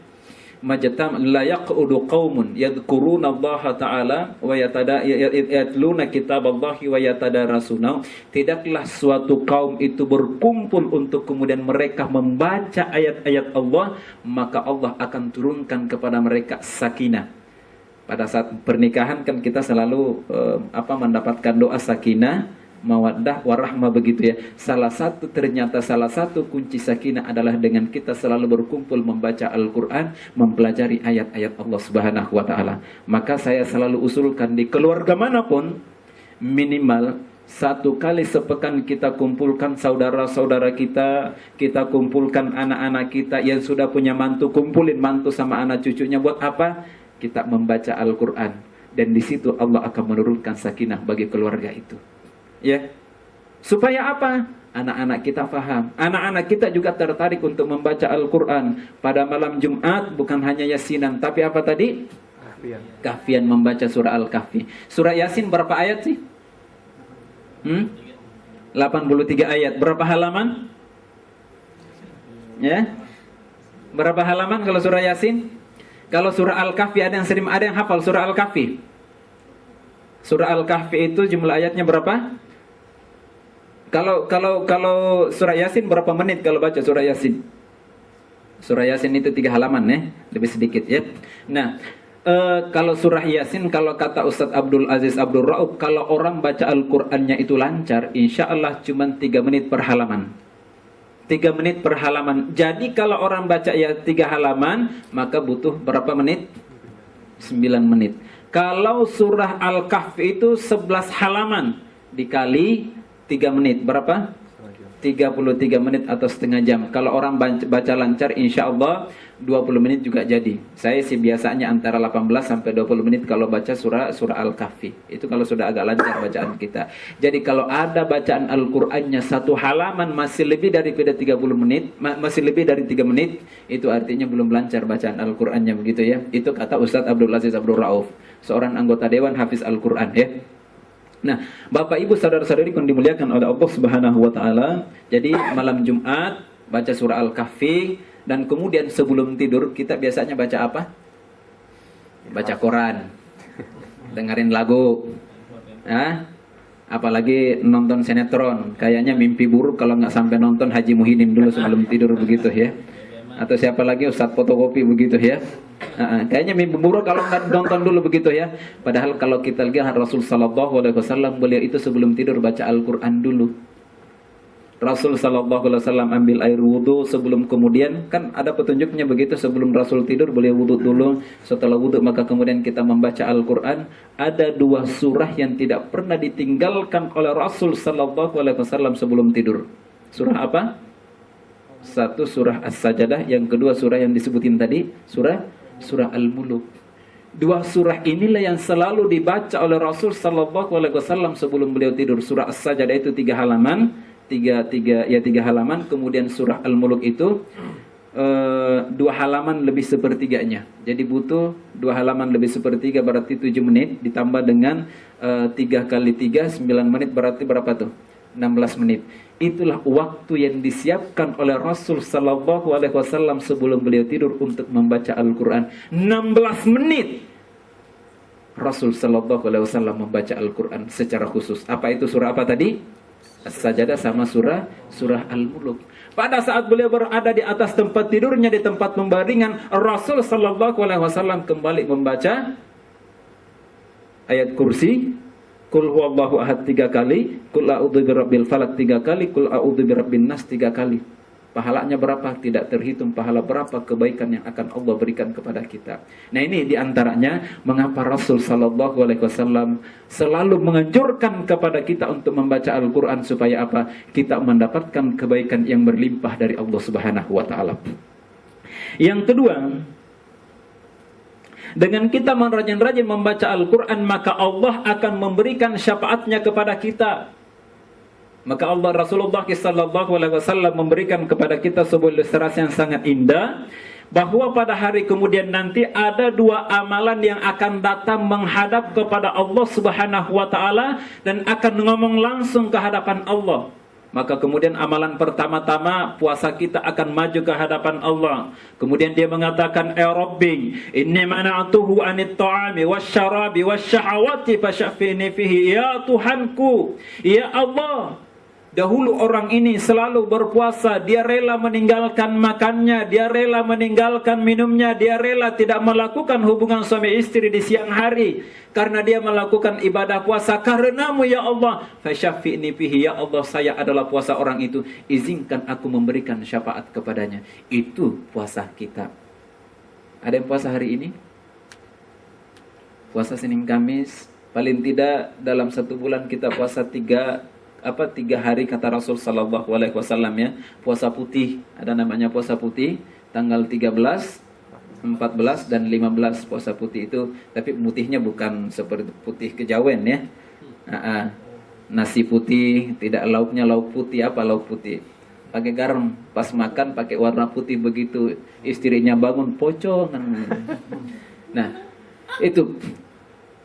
"Majtam la yaqudu qaumun yadhkuruna Allah Ta'ala wa yatluna kitaballahi wa yatadarasuna." Tidaklah suatu kaum itu berkumpul untuk kemudian mereka membaca ayat-ayat Allah, maka Allah akan turunkan kepada mereka sakinah. Pada saat pernikahan kan kita selalu mendapatkan doa sakinah, mawaddah, warahmah, begitu ya. Salah satu kunci sakinah adalah dengan kita selalu berkumpul membaca Al-Quran, mempelajari ayat-ayat Allah Subhanahu wa Ta'ala. Maka saya selalu usulkan di keluarga manapun, minimal 1 kali sepekan kita kumpulkan saudara-saudara kita, kita kumpulkan anak-anak kita yang sudah punya mantu, kumpulin mantu sama anak cucunya. Buat apa? Kita membaca Al-Quran, dan di situ Allah akan menurunkan sakinah bagi keluarga itu. Ya, supaya apa? Anak-anak kita faham, anak-anak kita juga tertarik untuk membaca Al-Quran. Pada malam Jumat bukan hanya Yasinan, tapi apa tadi? Kahfian, membaca surah Al-Kahfi. Surah Yasin berapa ayat sih? 83 ayat. Berapa halaman? Ya, berapa halaman kalau surah Yasin? Kalau surah Al-Kahfi ada yang hafal surah Al-Kahfi? Surah Al-Kahfi itu jumlah ayatnya berapa? Kalau surah Yasin berapa menit kalau baca surah Yasin? Surah Yasin itu 3 halaman ya, lebih sedikit ya. Nah, kalau surah Yasin, kalau kata Ustadz Abdul Aziz Abdul Raub, kalau orang baca Al-Qur'annya itu lancar, insya Allah cuma 3 menit per halaman. 3 menit per halaman. Jadi kalau orang baca ya 3 halaman, maka butuh berapa menit? 9 menit. Kalau surah Al-Kahfi itu 11 halaman dikali 3 menit, berapa? 3 33 menit atau setengah jam. Kalau orang baca lancar, insya Allah 20 menit juga jadi. Saya sih biasanya antara 18 sampai 20 menit kalau baca surah Al-Kahfi. Itu kalau sudah agak lancar bacaan kita. Jadi kalau ada bacaan Al-Qur'annya satu halaman masih lebih daripada 30 menit, masih lebih dari 3 menit, itu artinya belum lancar bacaan Al-Qur'annya, begitu ya. Itu kata Ustadz Abdul Aziz Abdul Rauf, seorang anggota Dewan Hafiz Al-Qur'an ya. Nah, Bapak Ibu saudara-saudari yang dimuliakan oleh Allah Subhanahu wa taala, jadi malam Jumat baca surah Al-Kahfi, dan kemudian sebelum tidur kita biasanya baca apa? Baca Quran. Dengerin lagu. Apalagi nonton sinetron. Kayaknya mimpi buruk kalau nggak sampai nonton Haji Muhyiddin dulu sebelum tidur, begitu ya. Atau siapa lagi, Ustadz fotokopi, begitu ya. Kayaknya mimpi buruk kalau nggak nonton dulu, begitu ya. Padahal kalau kita lihat Rasul sallallahu alaihi wasallam, beliau itu sebelum tidur baca Al-Qur'an dulu. Rasul sallallahu alaihi wasallam ambil air wudu sebelum, kemudian kan ada petunjuknya begitu, sebelum Rasul tidur beliau wudu dulu. Setelah wudu maka kemudian kita membaca Al-Qur'an. Ada 2 surah yang tidak pernah ditinggalkan oleh Rasul sallallahu alaihi wasallam sebelum tidur. Surah apa? Satu surah As-Sajdah, yang kedua surah yang disebutin tadi, surah Al-Muluk. 2 surah inilah yang selalu dibaca oleh Rasul sallallahu alaihi wasallam sebelum beliau tidur. Surah As-Sajdah itu 3 halaman, 3 halaman, kemudian surah Al-Muluk itu 2 halaman lebih sepertiganya. Jadi butuh 2 halaman lebih sepertiga, berarti 7 menit ditambah dengan 3 kali 3 9 menit, berarti berapa tuh? 16 menit. Itulah waktu yang disiapkan oleh Rasul sallallahu alaihi wasallam sebelum beliau tidur untuk membaca Al-Qur'an. 16 menit Rasul sallallahu alaihi wasallam membaca Al-Qur'an secara khusus. Apa itu surah apa tadi? As-Sajdah sama surah Al-Muluk. Pada saat beliau berada di atas tempat tidurnya, di tempat pembaringan, Rasul sallallahu alaihi wasallam kembali membaca ayat kursi, Qul huwallahu ahad 3 kali, Qul a'udzu birabbil falaq 3 kali, Qul a'udzu birabbin nas 3 kali. Pahalanya berapa? Tidak terhitung pahala berapa kebaikan yang akan Allah berikan kepada kita. Nah, ini diantaranya mengapa Rasul sallallahu alaihi wasallam selalu menganjurkan kepada kita untuk membaca Al-Qur'an, supaya apa? Kita mendapatkan kebaikan yang berlimpah dari Allah Subhanahu wa taala. Yang kedua, dengan kita merajin-rajin membaca Al-Qur'an, maka Allah akan memberikan syafaatnya kepada kita. Maka Allah, Rasulullah sallallahu alaihi wasallam memberikan kepada kita sebuah ilustrasi yang sangat indah, bahwa pada hari kemudian nanti ada 2 amalan yang akan datang menghadap kepada Allah Subhanahu wa taala dan akan ngomong langsung ke hadapan Allah. Maka kemudian amalan pertama-tama, puasa kita akan maju ke hadapan Allah. Kemudian dia mengatakan, "Ya Rabbi, inni mana'tuhu anit ta'ami wasyarabi wasyahawati fasyafini fihi." Ya Tuhanku, ya Allah, dahulu orang ini selalu berpuasa, dia rela meninggalkan makannya, dia rela meninggalkan minumnya, dia rela tidak melakukan hubungan suami istri di siang hari karena dia melakukan ibadah puasa karenamu ya Allah. Fasyafi'ni fihi, ya Allah, saya adalah puasa orang itu, izinkan aku memberikan syafaat kepadanya. Itu puasa kita. Ada yang puasa hari ini? Puasa Senin Kamis, paling tidak dalam 1 bulan kita puasa 3 hari kata Rasul sallallahu alaihi wasallam ya. Puasa putih, ada namanya puasa putih, tanggal 13, 14 dan 15 puasa putih itu, tapi putihnya bukan seperti putih kejawen ya. Nasi putih, tidak lauknya lauk putih. Apa lauk putih? Pakai garam, pas makan pakai warna putih, begitu istrinya bangun pocong. Nah, itu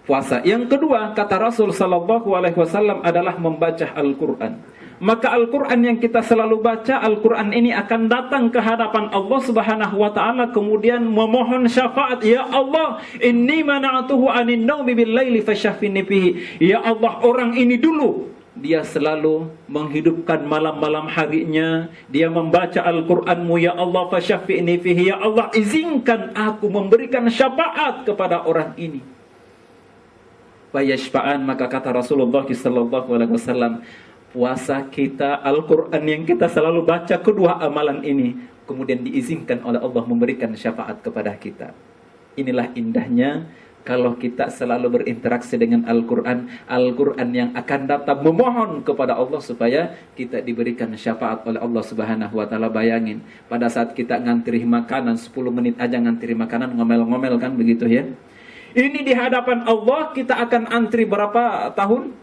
puasa. Yang kedua, kata Rasul sallallahu alaihi wasallam, adalah membaca Al-Qur'an. Maka Al-Qur'an yang kita selalu baca, Al-Qur'an ini akan datang ke hadapan Allah Subhanahu wa taala, kemudian memohon syafaat. Ya Allah, inni mana'tuhu anin naumi bil laili fasyafini fihi. Ya Allah, orang ini dulu dia selalu menghidupkan malam-malam harinya, dia membaca Al-Qur'anmu, ya Allah, fasyafini fihi. Ya Allah, izinkan aku memberikan syafaat kepada orang ini. Fayashfa'an, maka kata Rasulullah sallallahu alaihi wasallam, puasa kita, Al-Qur'an yang kita selalu baca, kedua amalan ini kemudian diizinkan oleh Allah memberikan syafaat kepada kita. Inilah indahnya kalau kita selalu berinteraksi dengan Al-Quran, Al-Quran yang akan datang memohon kepada Allah supaya kita diberikan syafaat oleh Allah Subhanahu wa Ta'ala. Bayangin, pada saat kita ngantri makanan 10 menit aja ngantri makanan, ngomel-ngomel kan begitu ya. Ini di hadapan Allah kita akan antri berapa tahun?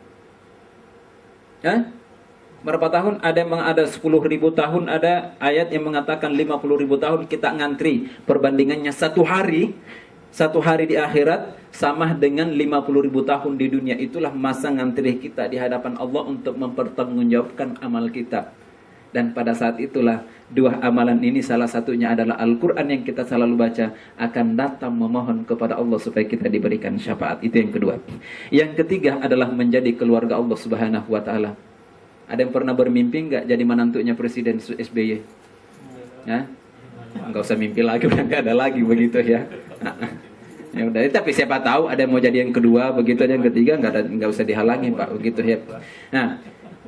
Berapa tahun? Ada 10.000 tahun, ada ayat yang mengatakan 50.000 tahun kita ngantri. Perbandingannya satu hari di akhirat sama dengan 50.000 tahun di dunia. Itulah masa ngantri kita di hadapan Allah untuk mempertanggungjawabkan amal kita. Dan pada saat itulah dua amalan ini, salah satunya adalah Al-Quran yang kita selalu baca, akan datang memohon kepada Allah supaya kita diberikan syafaat. Itu yang kedua. Yang ketiga adalah menjadi keluarga Allah Subhanahu wa Ta'ala. Ada yang pernah bermimpi nggak jadi menantunya Presiden SBY? Nggak usah mimpi lagi, udah nggak ada lagi begitu ya. Ya udah, tapi siapa tahu ada yang mau jadi yang kedua, begitu ada yang ketiga, nggak usah dihalangi Pak, begitu ya. Nah,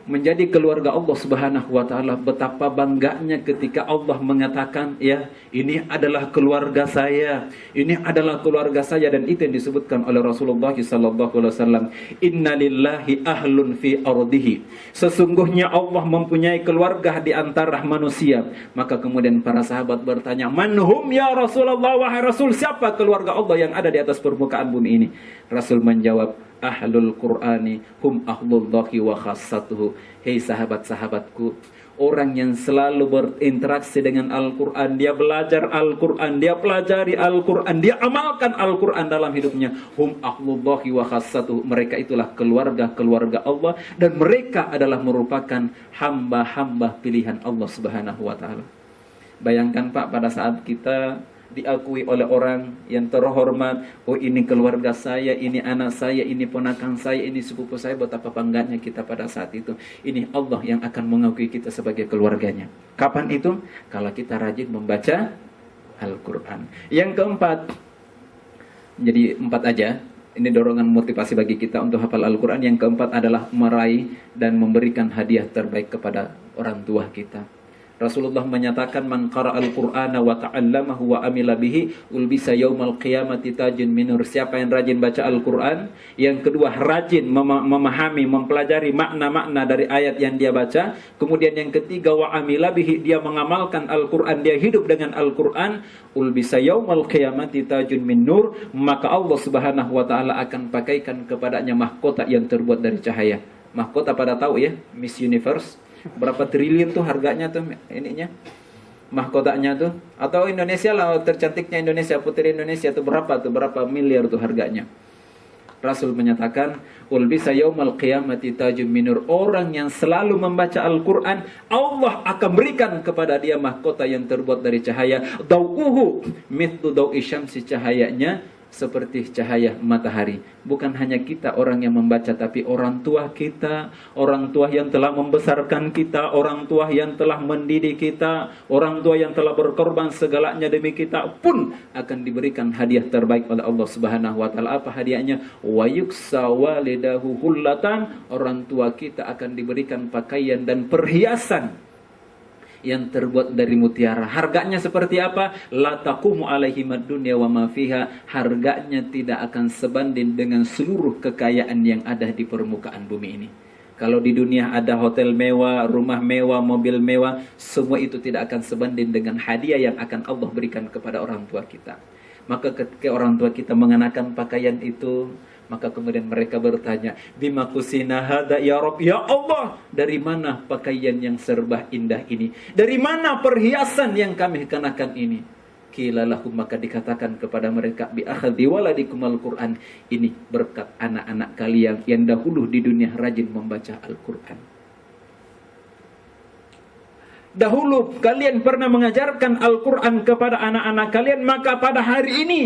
menjadi keluarga Allah Subhanahu wa Ta'ala, betapa bangganya ketika Allah mengatakan, ya, ini adalah keluarga saya, ini adalah keluarga saya. Dan itu yang disebutkan oleh Rasulullah sallallahu alaihi wasallam, inna lillahi ahlun fi ardihi, sesungguhnya Allah mempunyai keluarga di antara manusia. Maka kemudian para sahabat bertanya, manhum ya Rasulullah, wahai Rasul, siapa keluarga Allah yang ada di atas permukaan bumi ini? Rasul menjawab, ahlul Qur'ani hum ahlullahi wa khassatuhu. Hei sahabat-sahabatku, orang yang selalu berinteraksi dengan Al-Quran, dia belajar Al-Quran, dia pelajari Al-Quran, dia amalkan Al-Quran dalam hidupnya, hum ahlullahi wa khassatuhu, mereka itulah keluarga Allah, dan mereka adalah merupakan hamba-hamba pilihan Allah Subhanahu wa Ta'ala. Bayangkan Pak, pada saat kita diakui oleh orang yang terhormat, oh ini keluarga saya, ini anak saya, ini ponakan saya, ini sepupu saya, betapa bangganya kita pada saat itu. Ini Allah yang akan mengakui kita sebagai keluarganya. Kapan itu? Kalau kita rajin membaca Al-Quran. Yang keempat, jadi 4 aja, ini dorongan motivasi bagi kita untuk hafal Al-Quran. Yang keempat adalah meraih dan memberikan hadiah terbaik kepada orang tua kita. Rasulullah menyatakan, man qara'al Qur'ana wa ta'allamahu wa amila bihi ulbisa yaumal qiyamati tajun min nur. Siapa yang rajin baca Al-Qur'an, yang kedua rajin memahami, mempelajari makna-makna dari ayat yang dia baca, kemudian yang ketiga wa amila bihi, dia mengamalkan Al-Qur'an, dia hidup dengan Al-Qur'an, ulbisa yaumal qiyamati tajun min nur, maka Allah Subhanahu wa Ta'ala akan pakaikan kepadanya mahkota yang terbuat dari cahaya. Mahkota pada tahu ya, Miss Universe, berapa triliun tuh harganya tuh ininya, mahkotanya tuh. Atau Indonesia lah, tercantiknya Indonesia, putri Indonesia tuh berapa miliar tuh harganya. Rasul menyatakan, ulbisa yaumal qiyamati tajum minur, orang yang selalu membaca Al-Quran, Allah akan berikan kepada dia mahkota yang terbuat dari cahaya. Dau'uhu mithlu dau'i syamsi, cahayanya seperti cahaya matahari. Bukan hanya kita orang yang membaca, tapi orang tua kita, orang tua yang telah membesarkan kita, orang tua yang telah mendidik kita, orang tua yang telah berkorban segalanya demi kita pun akan diberikan hadiah terbaik oleh Allah Subhanahu wa Ta'ala. Apa hadiahnya? Wa yuksa walidahu hullatan, orang tua kita akan diberikan pakaian dan perhiasan yang terbuat dari mutiara. Harganya seperti apa? La taqumu alaihi mad-dunya wa ma fiha, harganya tidak akan sebanding dengan seluruh kekayaan yang ada di permukaan bumi ini. Kalau di dunia ada hotel mewah, rumah mewah, mobil mewah, semua itu tidak akan sebanding dengan hadiah yang akan Allah berikan kepada orang tua kita. Maka ketika orang tua kita mengenakan pakaian itu, maka kemudian mereka bertanya, bima kusina hada ya Rabb, ya Allah, dari mana pakaian yang serba indah ini? Dari mana perhiasan yang kami kenakan ini? Qila lahum, maka dikatakan kepada mereka, bi akhadhi waladikum al-Qur'an, ini berkat anak-anak kalian yang dahulu di dunia rajin membaca Al-Qur'an. Dahulu kalian pernah mengajarkan Al-Qur'an kepada anak-anak kalian, maka pada hari ini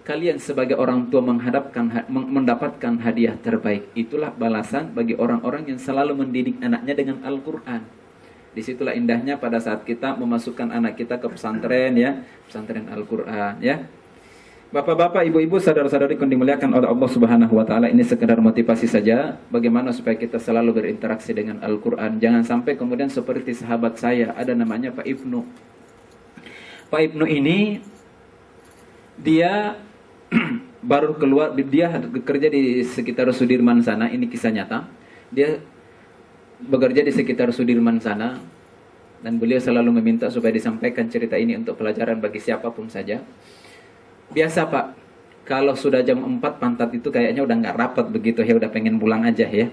kalian sebagai orang tua mendapatkan hadiah terbaik. Itulah balasan bagi orang-orang yang selalu mendidik anaknya dengan Al-Quran. Disitulah indahnya pada saat kita memasukkan anak kita ke pesantren, ya, pesantren Al-Quran, ya. Bapak-bapak, ibu-ibu, saudara-saudari yang dimuliakan oleh Allah Subhanahu wa Ta'ala, ini sekedar motivasi saja bagaimana supaya kita selalu berinteraksi dengan Al-Quran. Jangan sampai kemudian seperti sahabat saya, ada namanya Pak Ibnu. Pak Ibnu ini dia baru keluar, dia bekerja di sekitar Sudirman sana, ini kisah nyata. Dia bekerja di sekitar Sudirman sana, dan beliau selalu meminta supaya disampaikan cerita ini untuk pelajaran bagi siapapun saja. Biasa Pak, kalau sudah jam 4 pantat itu kayaknya udah nggak rapat begitu ya, udah pengen pulang aja ya.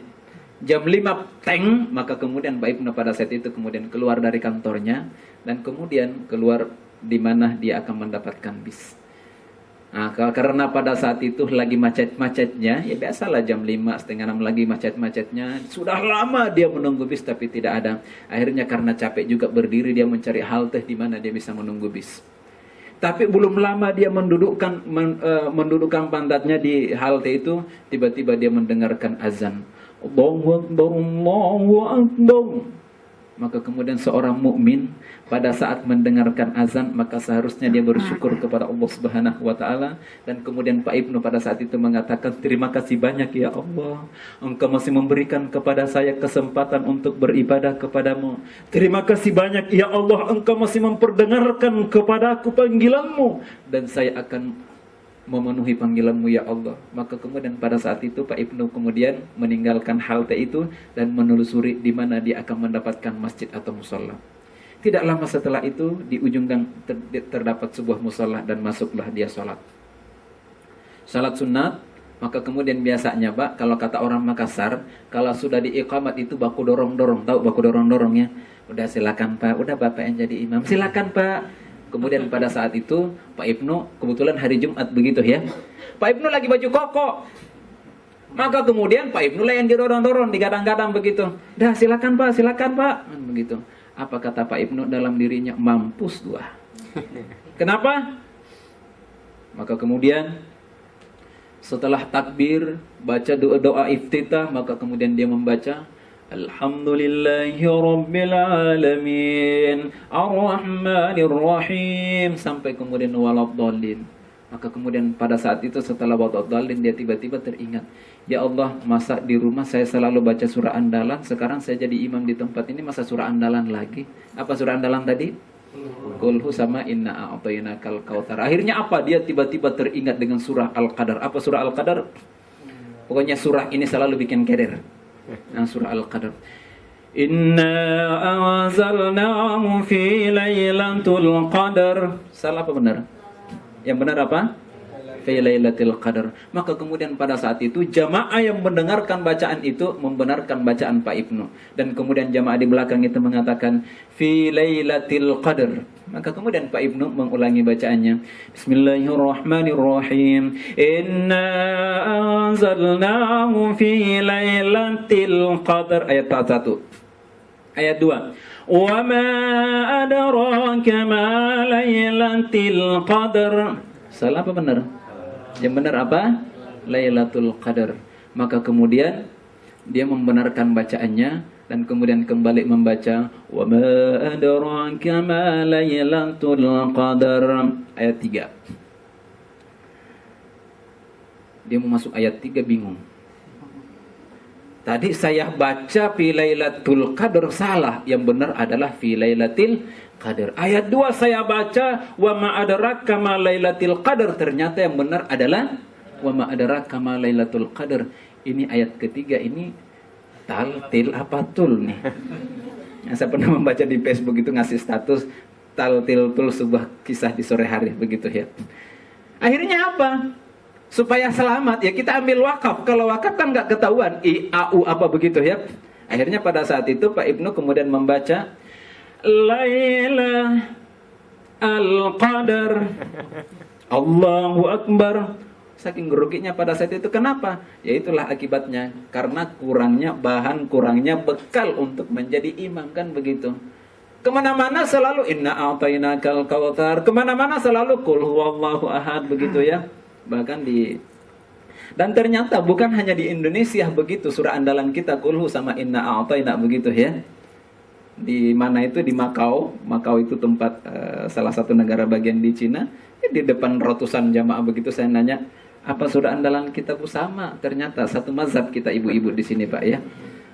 Jam 5 teng, maka kemudian Pak Ibnu pada saat itu kemudian keluar dari kantornya, dan kemudian keluar di mana dia akan mendapatkan bis. Nah, karena pada saat itu lagi macet-macetnya, ya biasalah jam 5, setengah 6 lagi macet-macetnya. Sudah lama dia menunggu bis tapi tidak ada. Akhirnya karena capek juga berdiri, dia mencari halte di mana dia bisa menunggu bis. Tapi belum lama dia mendudukkan pantatnya di halte itu, tiba-tiba dia mendengarkan azan. Allahu Akbar, Allahu Akbar. Maka kemudian seorang mukmin pada saat mendengarkan azan, maka seharusnya dia bersyukur kepada Allah Subhanahu wa taala. Dan kemudian Pak Ibnu pada saat itu mengatakan, terima kasih banyak ya Allah, Engkau masih memberikan kepada saya kesempatan untuk beribadah kepadamu. Terima kasih banyak ya Allah, Engkau masih memperdengarkan kepadaku panggilanmu, dan saya akan memenuhi panggilanmu ya Allah. Maka kemudian pada saat itu Pak Ibnu kemudian meninggalkan halte itu dan menelusuri di mana dia akan mendapatkan masjid atau musola. Tidak lama setelah itu di ujung gang terdapat sebuah musola, dan masuklah dia sholat sunat. Maka kemudian biasanya Pak, kalau kata orang Makassar, kalau sudah diiqamat itu baku dorong-dorong, tahu baku dorong-dorong ya? Udah silakan Pak, udah Bapak yang jadi imam, silakan Pak. Kemudian pada saat itu Pak Ibnu kebetulan hari Jumat begitu ya. Pak Ibnu lagi baju koko. Maka kemudian Pak Ibnu lah yang didorong-dorong, digadang-gadang begitu. Dah silakan Pak, silakan Pak. Begitu. Apa kata Pak Ibnu dalam dirinya? Mampus gua. Kenapa? Maka kemudian setelah takbir, baca doa iftitah, maka kemudian dia membaca Alhamdulillahi Rabbil Alamin Ar-Rahmanir Rahim sampai kemudian waladhdallin. Maka kemudian pada saat itu setelah waladhdallin dia tiba-tiba teringat, ya Allah, masa di rumah saya selalu baca surah andalan, sekarang saya jadi imam di tempat ini masa surah andalan lagi? Apa surah andalan tadi? Qulhu sama inna a'tainakal kautsar. Akhirnya apa? Dia tiba-tiba teringat dengan surah Al-Qadar. Apa surah Al-Qadar? Pokoknya surah ini selalu bikin keder. Nah, surah Al-Qadar. Inna anzalnahu fi lailatul qadar. Salah apa benar? Yang benar apa? Fi lailatul qadar. Maka kemudian pada saat itu jamaah yang mendengarkan bacaan itu membenarkan bacaan Pak Ibnu, dan kemudian jamaah di belakang itu mengatakan fi lailatul qadar. Maka kemudian Pak Ibnu mengulangi bacaannya. Bismillahirrahmanirrahim. Inna anzalnahu fi lailatul qadar. Ayat 1. Ayat 2. Wa ma adraka ma lailatul qadar. Salah apa benar? Yang benar apa? Lailatul Qadar. Maka kemudian dia membenarkan bacaannya dan kemudian kembali membaca wa ma adraka ma lailatul qadar. Ayat 3. Dia mau masuk ayat 3 bingung. Tadi saya baca fi lailatul qadar salah, yang benar adalah fi lailatul qadar. Ayat 2 saya baca wa ma adraka ma lailatul qadar, ternyata yang benar adalah wa ma adraka ma lailatul qadar. Ini ayat ketiga ini taltil apa tul nih? Saya pernah membaca di Facebook itu ngasih status taltil tul sebuah kisah di sore hari begitu ya. Akhirnya apa? Supaya selamat ya kita ambil wakaf. Kalau wakaf kan nggak ketahuan IAU apa begitu ya. Akhirnya pada saat itu Pak Ibnu kemudian membaca Laila Al-Qadar. Allahu Akbar. Saking geruginya pada saat itu. Kenapa? Ya itulah akibatnya. Karena kurangnya bahan, kurangnya bekal untuk menjadi imam, kan begitu. Kemana-mana selalu inna a'tainakal kautsar. Kemana-mana selalu qul huwallahu ahad begitu ya. Bahkan dan ternyata bukan hanya di Indonesia begitu, surah andalan kita qulhu sama inna a'taina begitu ya. Di mana itu? Di Makau. Makau itu tempat salah satu negara bagian di Cina. Di depan ratusan jamaah begitu saya nanya, apa surah andalan kita Bu? Sama. Ternyata satu mazhab kita ibu-ibu di sini Pak ya.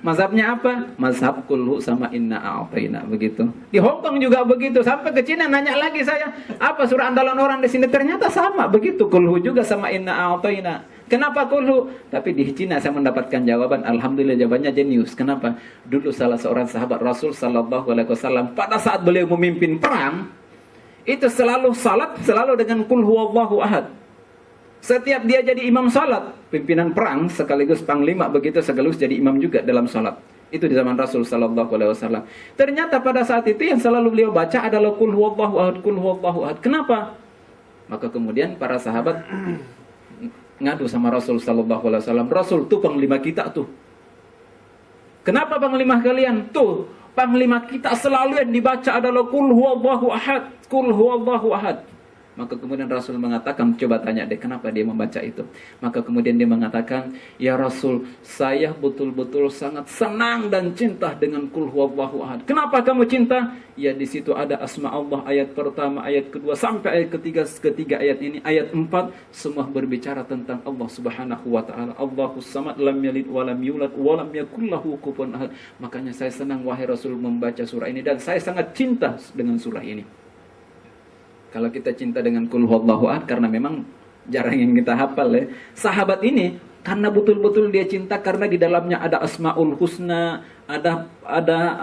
Mazhabnya apa? Mazhab kulhu sama inna a'tayna, begitu. Di Hong Kong juga begitu. Sampai ke Cina nanya lagi saya, apa surah andalan orang di sini? Ternyata sama, begitu. Kulhu juga sama inna a'tayna. Kenapa kulhu? Tapi di Cina saya mendapatkan jawaban, alhamdulillah jawabannya jenius. Kenapa? Dulu salah seorang sahabat Rasul sallallahu alaihi wasallam pada saat beliau memimpin perang, itu selalu salat selalu dengan kul huwallahu ahad. Setiap dia jadi imam salat, pimpinan perang sekaligus panglima begitu, sekaligus jadi imam juga dalam salat. Itu di zaman Rasul sallallahu alaihi wasallam. Ternyata pada saat itu yang selalu beliau baca adalah kul huwallahu ahad, kul huwallahu ahad. Kenapa? Maka kemudian para sahabat ngadu sama Rasul sallallahu alaihi wasallam, "Rasul, tuh panglima kita tuh. Kenapa panglima kalian? Tuh, panglima kita selalu yang dibaca adalah kul huwallahu ahad, kul huwallahu ahad." Maka kemudian Rasul mengatakan, coba tanya deh kenapa dia membaca itu. Maka kemudian dia mengatakan, "Ya Rasul, saya betul-betul sangat senang dan cinta dengan kul huwallahu ahad." Kenapa kamu cinta? Ya di situ ada asma Allah, ayat pertama, ayat kedua sampai ayat ketiga ayat ini, ayat 4 semua berbicara tentang Allah Subhanahu wa taala. Allahus samad, lam yalid wa lam yulad wa lam yakul lahu kufuwan ahad. Makanya saya senang wahai Rasul membaca surah ini dan saya sangat cinta dengan surah ini. Kalau kita cinta dengan kul huwallahu ahad karena memang jarang yang kita hafal ya. Sahabat ini karena betul-betul dia cinta karena di dalamnya ada asmaul husna, ada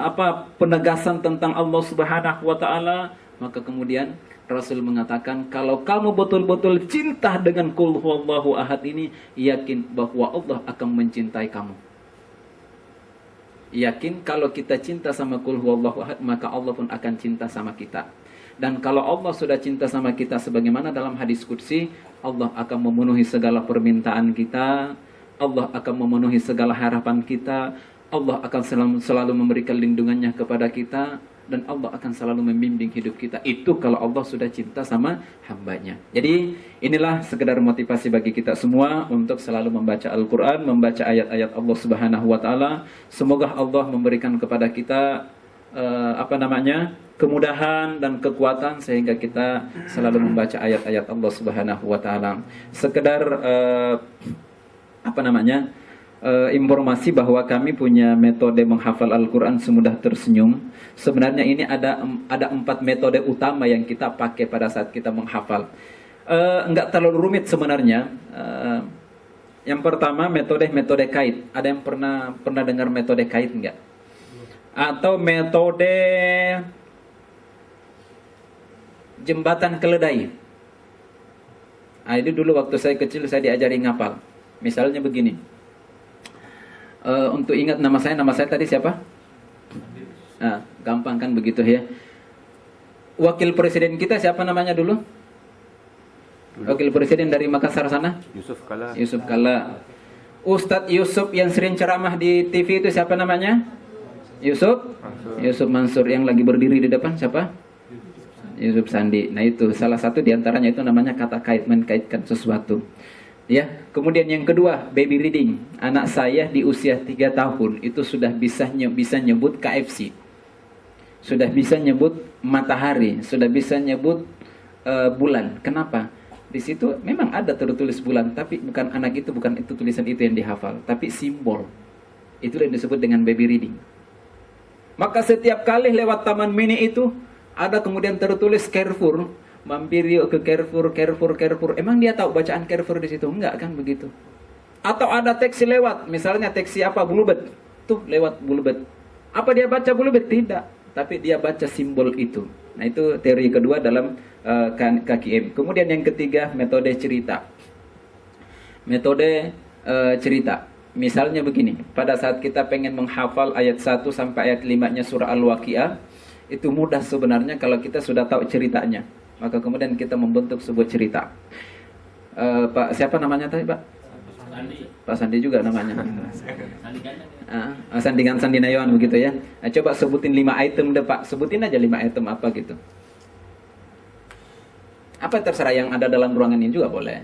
apa penegasan tentang Allah Subhanahu wa taala, maka kemudian Rasul mengatakan kalau kamu betul-betul cinta dengan kul huwallahu ahad ini, yakin bahwa Allah akan mencintai kamu. Yakin kalau kita cinta sama kul huwallahu ahad, maka Allah pun akan cinta sama kita. Dan kalau Allah sudah cinta sama kita sebagaimana dalam hadis qudsi, Allah akan memenuhi segala permintaan kita, Allah akan memenuhi segala harapan kita, Allah akan selalu memberikan lindungannya kepada kita, dan Allah akan selalu membimbing hidup kita. Itu kalau Allah sudah cinta sama hambanya. Jadi inilah sekedar motivasi bagi kita semua untuk selalu membaca Al-Quran, membaca ayat-ayat Allah Subhanahu wa ta'ala. Semoga Allah memberikan kepada kita kemudahan dan kekuatan sehingga kita selalu membaca ayat-ayat Allah Subhanahu wa taala. Sekedar informasi bahwa kami punya metode menghafal Al-Qur'an semudah tersenyum. Sebenarnya ini ada 4 metode utama yang kita pakai pada saat kita menghafal. Enggak terlalu rumit sebenarnya. Yang pertama metode kait. Ada yang pernah dengar metode kait enggak? Atau metode jembatan keledai. Itu dulu waktu saya kecil saya diajari ngapal. Misalnya begini. Untuk ingat nama saya tadi siapa? Gampang kan begitu ya. Wakil presiden kita siapa namanya dulu? Wakil presiden dari Makassar sana? Yusuf Kala. Yusuf Kala. Ustadz Yusuf yang sering ceramah di TV itu siapa namanya? Yusuf Mansur. Yang lagi berdiri di depan siapa? Yusuf Sandi. Nah itu salah satu diantaranya itu namanya kata kait, menkaitkan sesuatu. Ya. Kemudian yang kedua, baby reading. Anak saya di usia 3 tahun itu sudah bisa nyebut KFC, sudah bisa nyebut matahari, sudah bisa nyebut bulan. Kenapa? Di situ memang ada tertulis bulan, tapi bukan itu tulisan itu yang dihafal, tapi simbol. Itu yang disebut dengan baby reading. Maka setiap kali lewat taman mini itu ada kemudian tertulis Carrefour, mampir yuk ke Carrefour. Emang dia tahu bacaan Carrefour di situ? Enggak kan begitu. Atau ada taksi lewat, misalnya taksi apa Bluebird, tuh lewat Bluebird. Apa dia baca Bluebird? Tidak, tapi dia baca simbol itu. Nah itu teori kedua dalam KKM. Kemudian yang ketiga metode cerita. Cerita. Misalnya begini, pada saat kita pengen menghafal ayat 1 sampai ayat 5-nya surah Al-Waqiah, itu mudah sebenarnya kalau kita sudah tahu ceritanya. Maka kemudian kita membentuk sebuah cerita. Pak, siapa namanya tadi, Pak? Sandi. Pak Sandi juga namanya. Sandingan Sandinayawan begitu ya. Nah, coba sebutin 5 item deh, Pak. Sebutin aja 5 item apa gitu. Apa terserah yang ada dalam ruangan ini juga boleh.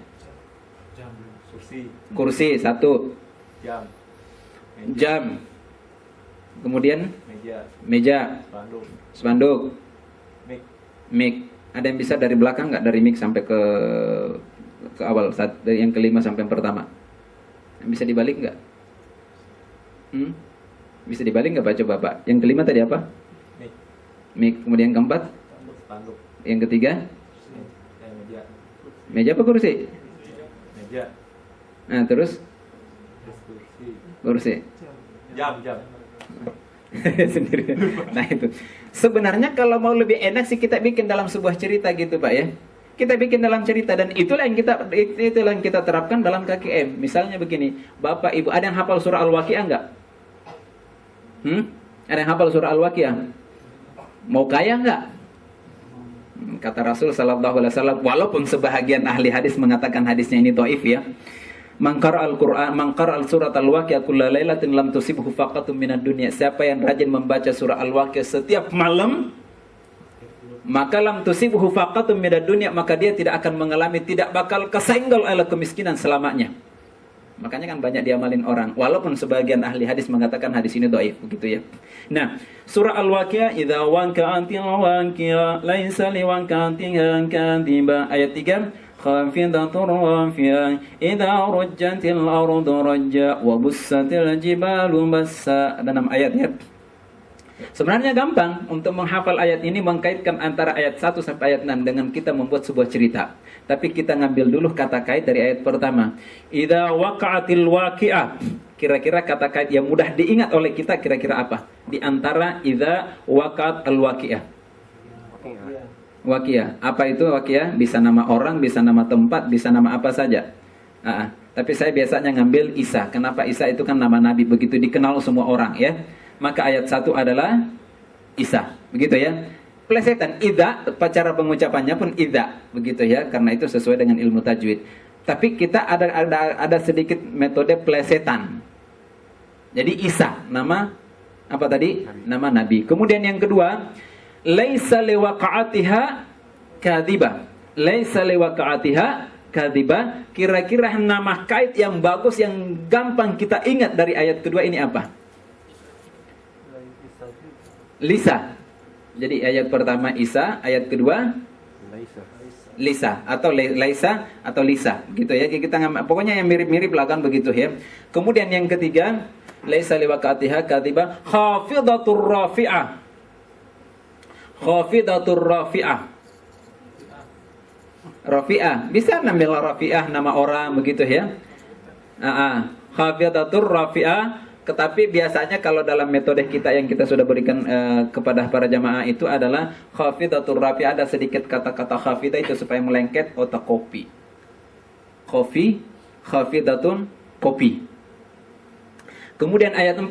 Kursi 1. Jam. Kemudian meja. Spanduk. Mic. Ada yang bisa dari belakang nggak, dari mic sampai ke awal, dari yang kelima sampai yang pertama? Yang bisa dibalik nggak? Bisa dibalik nggak Pak coba Pak? Yang kelima tadi apa? Mik. Kemudian yang keempat? Yang ketiga? Meja apa kursi? Meja. Nah terus? Kursi. Jam. Sendiri. Nah itu. Sebenarnya kalau mau lebih enak sih kita bikin dalam sebuah cerita gitu Pak ya. Kita bikin dalam cerita dan itulah yang kita terapkan dalam KKM. Misalnya begini, Bapak Ibu ada yang hafal surah Al-Waqiah enggak? Ada yang hafal surah Al-Waqiah? Mau kaya enggak? Kata Rasul sallallahu alaihi wasallam, walaupun sebahagian ahli hadis mengatakan hadisnya ini dhaif ya. Mangkar Al-Qur'an, mangkar al-surat Al-Waqiah kulla lailatin lam tusibhu faqatun minad dunya. Siapa yang rajin membaca surah Al-Waqiah setiap malam, maka lam tusibhu faqatun minad dunya, maka dia tidak akan mengalami, tidak bakal kesenggol oleh kemiskinan selamanya. Makanya kan banyak diamalin orang, walaupun sebagian ahli hadis mengatakan hadis ini dhaif, begitu ya. Nah, surah Al-Waqiah, idza waqa'atil waqi'ah laisa liwaqa'atiha kadhiba, ayat 3, khafidatur rafi'ah idza rujjatil ardu rajja wa bussatil jibalu bassa. Ada 6 ayat ya. Sebenarnya gampang untuk menghafal ayat ini, mengkaitkan antara ayat 1 sampai ayat 6 dengan kita membuat sebuah cerita. Tapi kita ngambil dulu kata kait dari ayat pertama. Idza waqa'atil waqi'ah. Kira-kira kata kait yang mudah diingat oleh kita kira-kira apa? Di antara idza waqa'at al-waqi'ah. Waqi'ah. Apa itu waqi'ah? Bisa nama orang, bisa nama tempat, bisa nama apa saja. Tapi saya biasanya ngambil Isa. Kenapa Isa? Itu kan nama Nabi, begitu dikenal semua orang ya. Maka ayat 1 adalah Isa, begitu ya. Plesetan idza, cara pengucapannya pun idza, begitu ya, karena itu sesuai dengan ilmu tajwid. Tapi kita ada sedikit metode plesetan. Jadi Isa, nama apa tadi? Nama Nabi. Kemudian yang kedua, laisa liwaqa'atiha kadhiba. Laisa liwaqa'atiha kadhiba. Kira-kira nama kait yang bagus, yang gampang kita ingat dari ayat kedua ini apa? Lisa. Jadi ayat pertama Isa, ayat kedua Lisa atau Laisa atau Lisa, gitu ya. Kita pokoknya yang mirip-mirip lah kan begitu ya. Kemudian yang ketiga, laisa liwaqatiha katiba khafidatur rafi'ah. Khafidatur rafi'ah. Rafi'ah, bisa ngambil rafi'ah nama orang begitu ya. Khafidatur rafi'ah. Tetapi biasanya kalau dalam metode kita yang kita sudah berikan kepada para jamaah itu adalah khafidatur rafi'ah, ada sedikit kata-kata khafidah itu supaya melengket otak kopi. Khafidatun kopi. Kemudian ayat 4.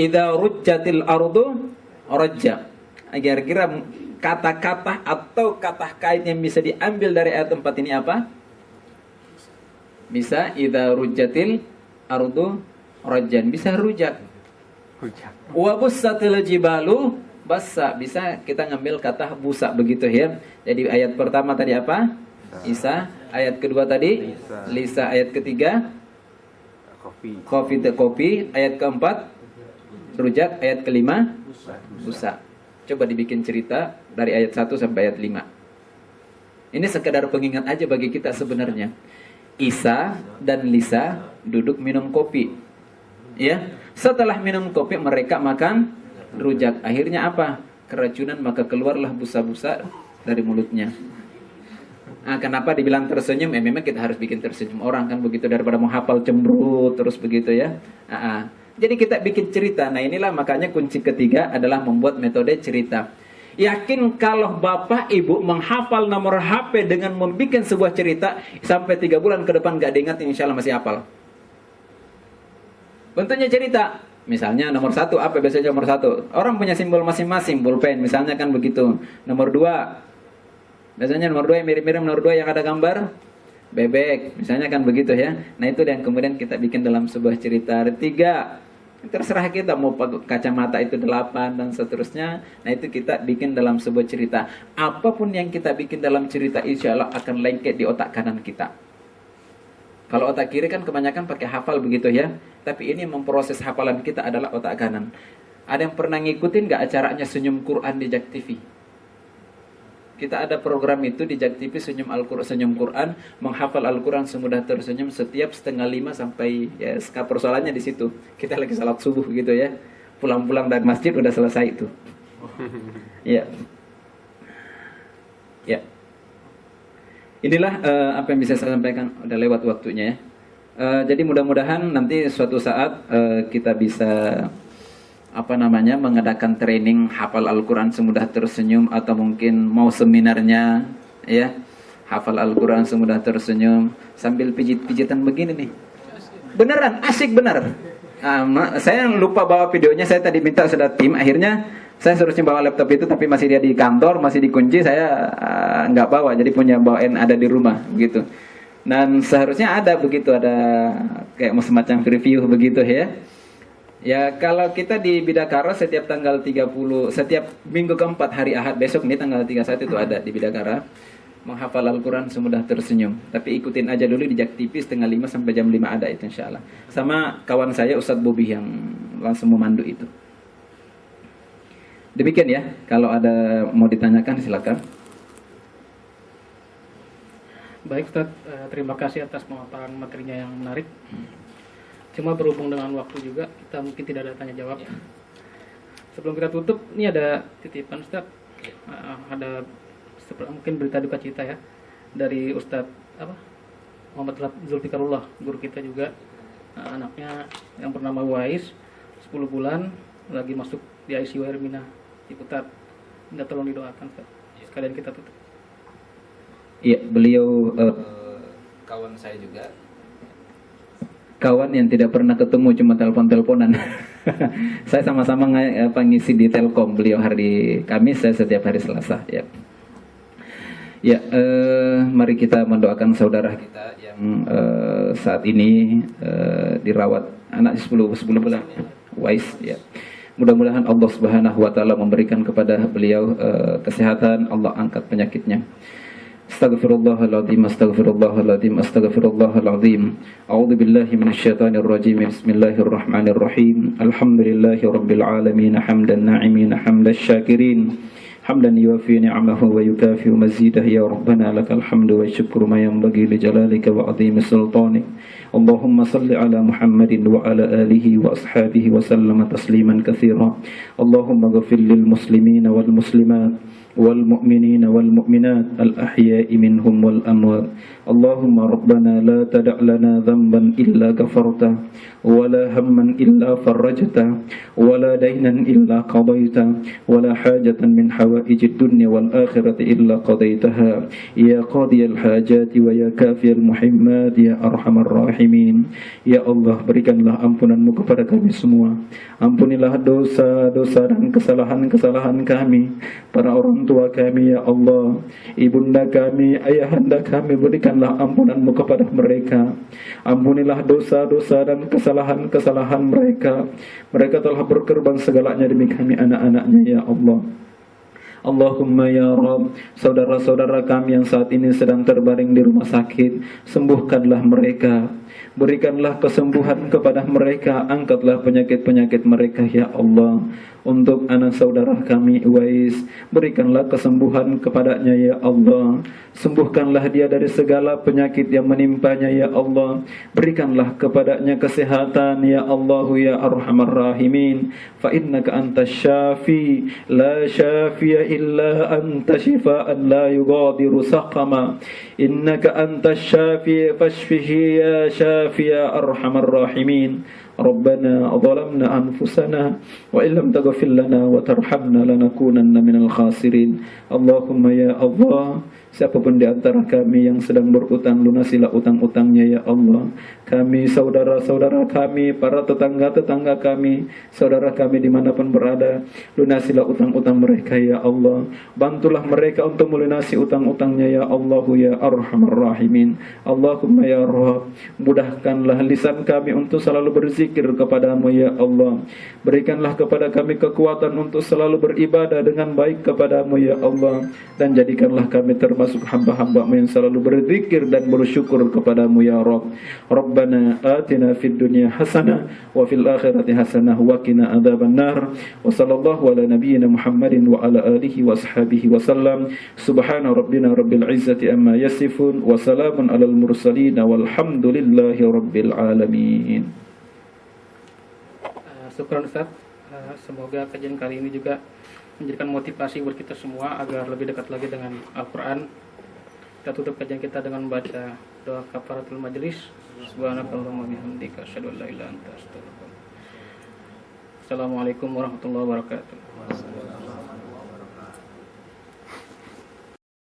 Idza rujjatil ardu rajja. Kira-kira kata-kata atau kata kait yang bisa diambil dari ayat 4 ini apa? Bisa idza rujjatil ardu rajjan, bisa rujak. Wa bussatil jibalu bassa, bisa kita ngambil kata busa begitu ya. Jadi ayat pertama tadi apa? Isa. Ayat kedua tadi Lisa. Ayat ketiga kopi. Ayat keempat rujak. Ayat kelima busa. Coba dibikin cerita dari ayat 1 sampai ayat 5. Ini sekedar pengingat aja bagi kita sebenarnya. Isa dan Lisa duduk minum kopi. Ya, setelah minum kopi mereka makan rujak. Akhirnya apa? Keracunan, maka keluarlah busa-busa dari mulutnya. Kenapa dibilang tersenyum? Memang kita harus bikin tersenyum orang kan begitu, daripada menghafal cemberut terus begitu ya. Jadi kita bikin cerita. Nah inilah makanya kunci ketiga adalah membuat metode cerita. Yakin kalau Bapak Ibu menghafal nomor HP dengan membuat sebuah cerita, sampai 3 bulan ke depan gak diingat, insya Allah masih hafal. Bentuknya cerita. Misalnya nomor 1, apa biasanya nomor 1? Orang punya simbol masing-masing, pulpen misalnya kan begitu. Nomor 2, biasanya nomor 2 yang mirip-mirip nomor 2 yang ada gambar bebek, misalnya kan begitu ya. Nah itu yang kemudian kita bikin dalam sebuah cerita. 3, terserah kita mau kacamata itu 8 dan seterusnya. Nah itu kita bikin dalam sebuah cerita. Apapun yang kita bikin dalam cerita, insya Allah akan lengket di otak kanan kita. Kalau otak kiri kan kebanyakan pakai hafal begitu ya. Tapi ini memproses hafalan kita adalah otak kanan. Ada yang pernah ngikutin gak acaranya Senyum Quran di Jak TV? Kita ada program itu di Jak TV Senyum Quran, menghafal Al-Quran semudah tersenyum setiap 4:30 sampai ya persoalannya di situ. Kita lagi salat subuh gitu ya. Pulang-pulang dari masjid udah selesai itu. Ya. Ya. Inilah apa yang bisa saya sampaikan. Udah lewat waktunya ya. Jadi mudah-mudahan nanti suatu saat kita bisa mengadakan training hafal Al-Quran semudah tersenyum, atau mungkin mau seminarnya ya hafal Al-Quran semudah tersenyum sambil pijit-pijitan begini nih. Beneran asik bener. Saya lupa bawa videonya, saya tadi minta sudah tim, akhirnya saya seharusnya bawa laptop itu tapi masih dia di kantor, masih dikunci, saya nggak bawa, jadi punya bawaan ada di rumah gitu. Dan seharusnya ada begitu, ada kayak semacam review begitu ya. Ya kalau kita di Bidakara setiap tanggal 30, setiap minggu keempat hari Ahad, besok nih tanggal 31 itu ada di Bidakara menghafal Al-Quran semudah tersenyum. Tapi ikutin aja dulu di Jak TV 4:30 sampai jam 5 ada itu insya Allah. Sama kawan saya Ustadz Bobi yang langsung memandu itu. Demikian ya, kalau ada mau ditanyakan silakan. Baik Ustaz, terima kasih atas pemaparan materinya yang menarik. Cuma berhubung dengan waktu juga, kita mungkin tidak ada tanya jawab. Sebelum kita tutup, ini ada titipan Ustaz. Ada mungkin berita duka cita ya dari Ustaz Muhammad Zulfikarullah, guru kita juga. Anaknya yang bernama Wais, 10 bulan, lagi masuk di ICU Hermina Ciputat. Minta tolong didoakan Ustaz. Sekalian kita tutup. Iya, beliau kawan saya juga. Kawan yang tidak pernah ketemu, cuma telepon-teleponan. Saya sama-sama ngisi di Telkom. Beliau hari Kamis, saya setiap hari Selasa. Ya, ya mari kita mendoakan saudara kita yang saat ini dirawat, anak 10 bulan, Wais. Ya. Mudah-mudahan Allah Subhanahu Wa Taala memberikan kepada beliau kesehatan, Allah angkat penyakitnya. Astaghfirullahaladzim, astaghfirullahaladzim, astaghfirullahaladzim. A'udzu billahi minasyaitonir rajim. Bismillahirrahmanirrahim. Alhamdulillahi rabbil alamin, hamdan na'imin, hamdash syakirin, hamdan yuwafi ni'amahu wa yukafi mazidah. Ya Rabbana lakal hamdu wa syukru ma yanbaghi li jalalika wa 'azimi sultanik. Allahumma salli ala Muhammadin wa ala alihi wa ashabihi wa sallama tasliman katsira. Allahumma ighfir lil muslimina wal muslimat والمؤمنين والمؤمنات الأحياء منهم والأموات. اللهم ربنا لا تدع لنا ذنبا إلا غفرته ولا هما إلا فرجته ولا دينا إلا قضيته ولا حاجة من حوائج الدنيا والآخرة إلا قضيتها يا قاضي الحاجات ويا كافي المحمات يا أرحم الراحمين. Ya Allah, berikanlah ampunanmu kepada kami semua. Ampunilah dosa-dosa dan kesalahan-kesalahan kami, para orang tua kami ya Allah, ibunda kami, ayahanda kami, berikanlah ampunanmu kepada mereka. Ampunilah dosa-dosa dan kesalahan-kesalahan mereka. Mereka telah berkorban segalanya demi kami anak-anaknya ya Allah. Allahumma ya Rabb, saudara-saudara kami yang saat ini sedang terbaring di rumah sakit, sembuhkanlah mereka. Berikanlah kesembuhan kepada mereka, angkatlah penyakit-penyakit mereka ya Allah. Untuk anak saudara kami Wais, berikanlah kesembuhan kepadanya ya Allah. Sembuhkanlah dia dari segala penyakit yang menimpanya ya Allah. Berikanlah kepadanya kesehatan ya Allah ya Arhamar Rahimin. Fa innaka antas syafi, la syafiya illa anta shifaan la yughadiru saqama. Innaka antas syafi fashfihi ya syafi ya Arhamar Rahimin. Rabbana zalamna anfusana wa illam taghfir lana wa tarhamna lanakunanna minal khasirin. Allahumma ya Allah, siapapun di antara kami yang sedang berutang, lunasilah utang-utangnya ya Allah. Kami, saudara-saudara kami, para tetangga-tetangga kami, saudara kami dimanapun berada, lunasilah utang-utang mereka ya Allah. Bantulah mereka untuk melunasi utang-utangnya ya Allah ya Arhamar Rahimin. Allahumma ya Rabb, mudahkanlah lisan kami untuk selalu berzikir berzikir kepadamu ya Allah. Berikanlah kepada kami kekuatan untuk selalu beribadah dengan baik kepadamu ya Allah. Dan jadikanlah kami termasuk hamba-hambamu yang selalu berzikir dan bersyukur kepadamu ya Rabb. Rabbana atina fid dunya hasanah wa fil akhirati hasanah wa qina adzabannar. Wa sallallahu ala nabiyyina Muhammadin wa ala alihi wa ashabihi wa sallam. Subhana rabbina rabbil izzati amma yasifun wa salamun alal mursalin walhamdulillahi rabbil alamin. Syukran Ustaz. Semoga kajian kali ini juga menjadikan motivasi buat kita semua agar lebih dekat lagi dengan Al-Quran. Kita tutup kajian kita dengan membaca doa kafaratul majlis. Subhanakallahumma bihamdika asyhadu an la ilaha illa anta astaghfiruka. Assalamualaikum warahmatullahi wabarakatuh.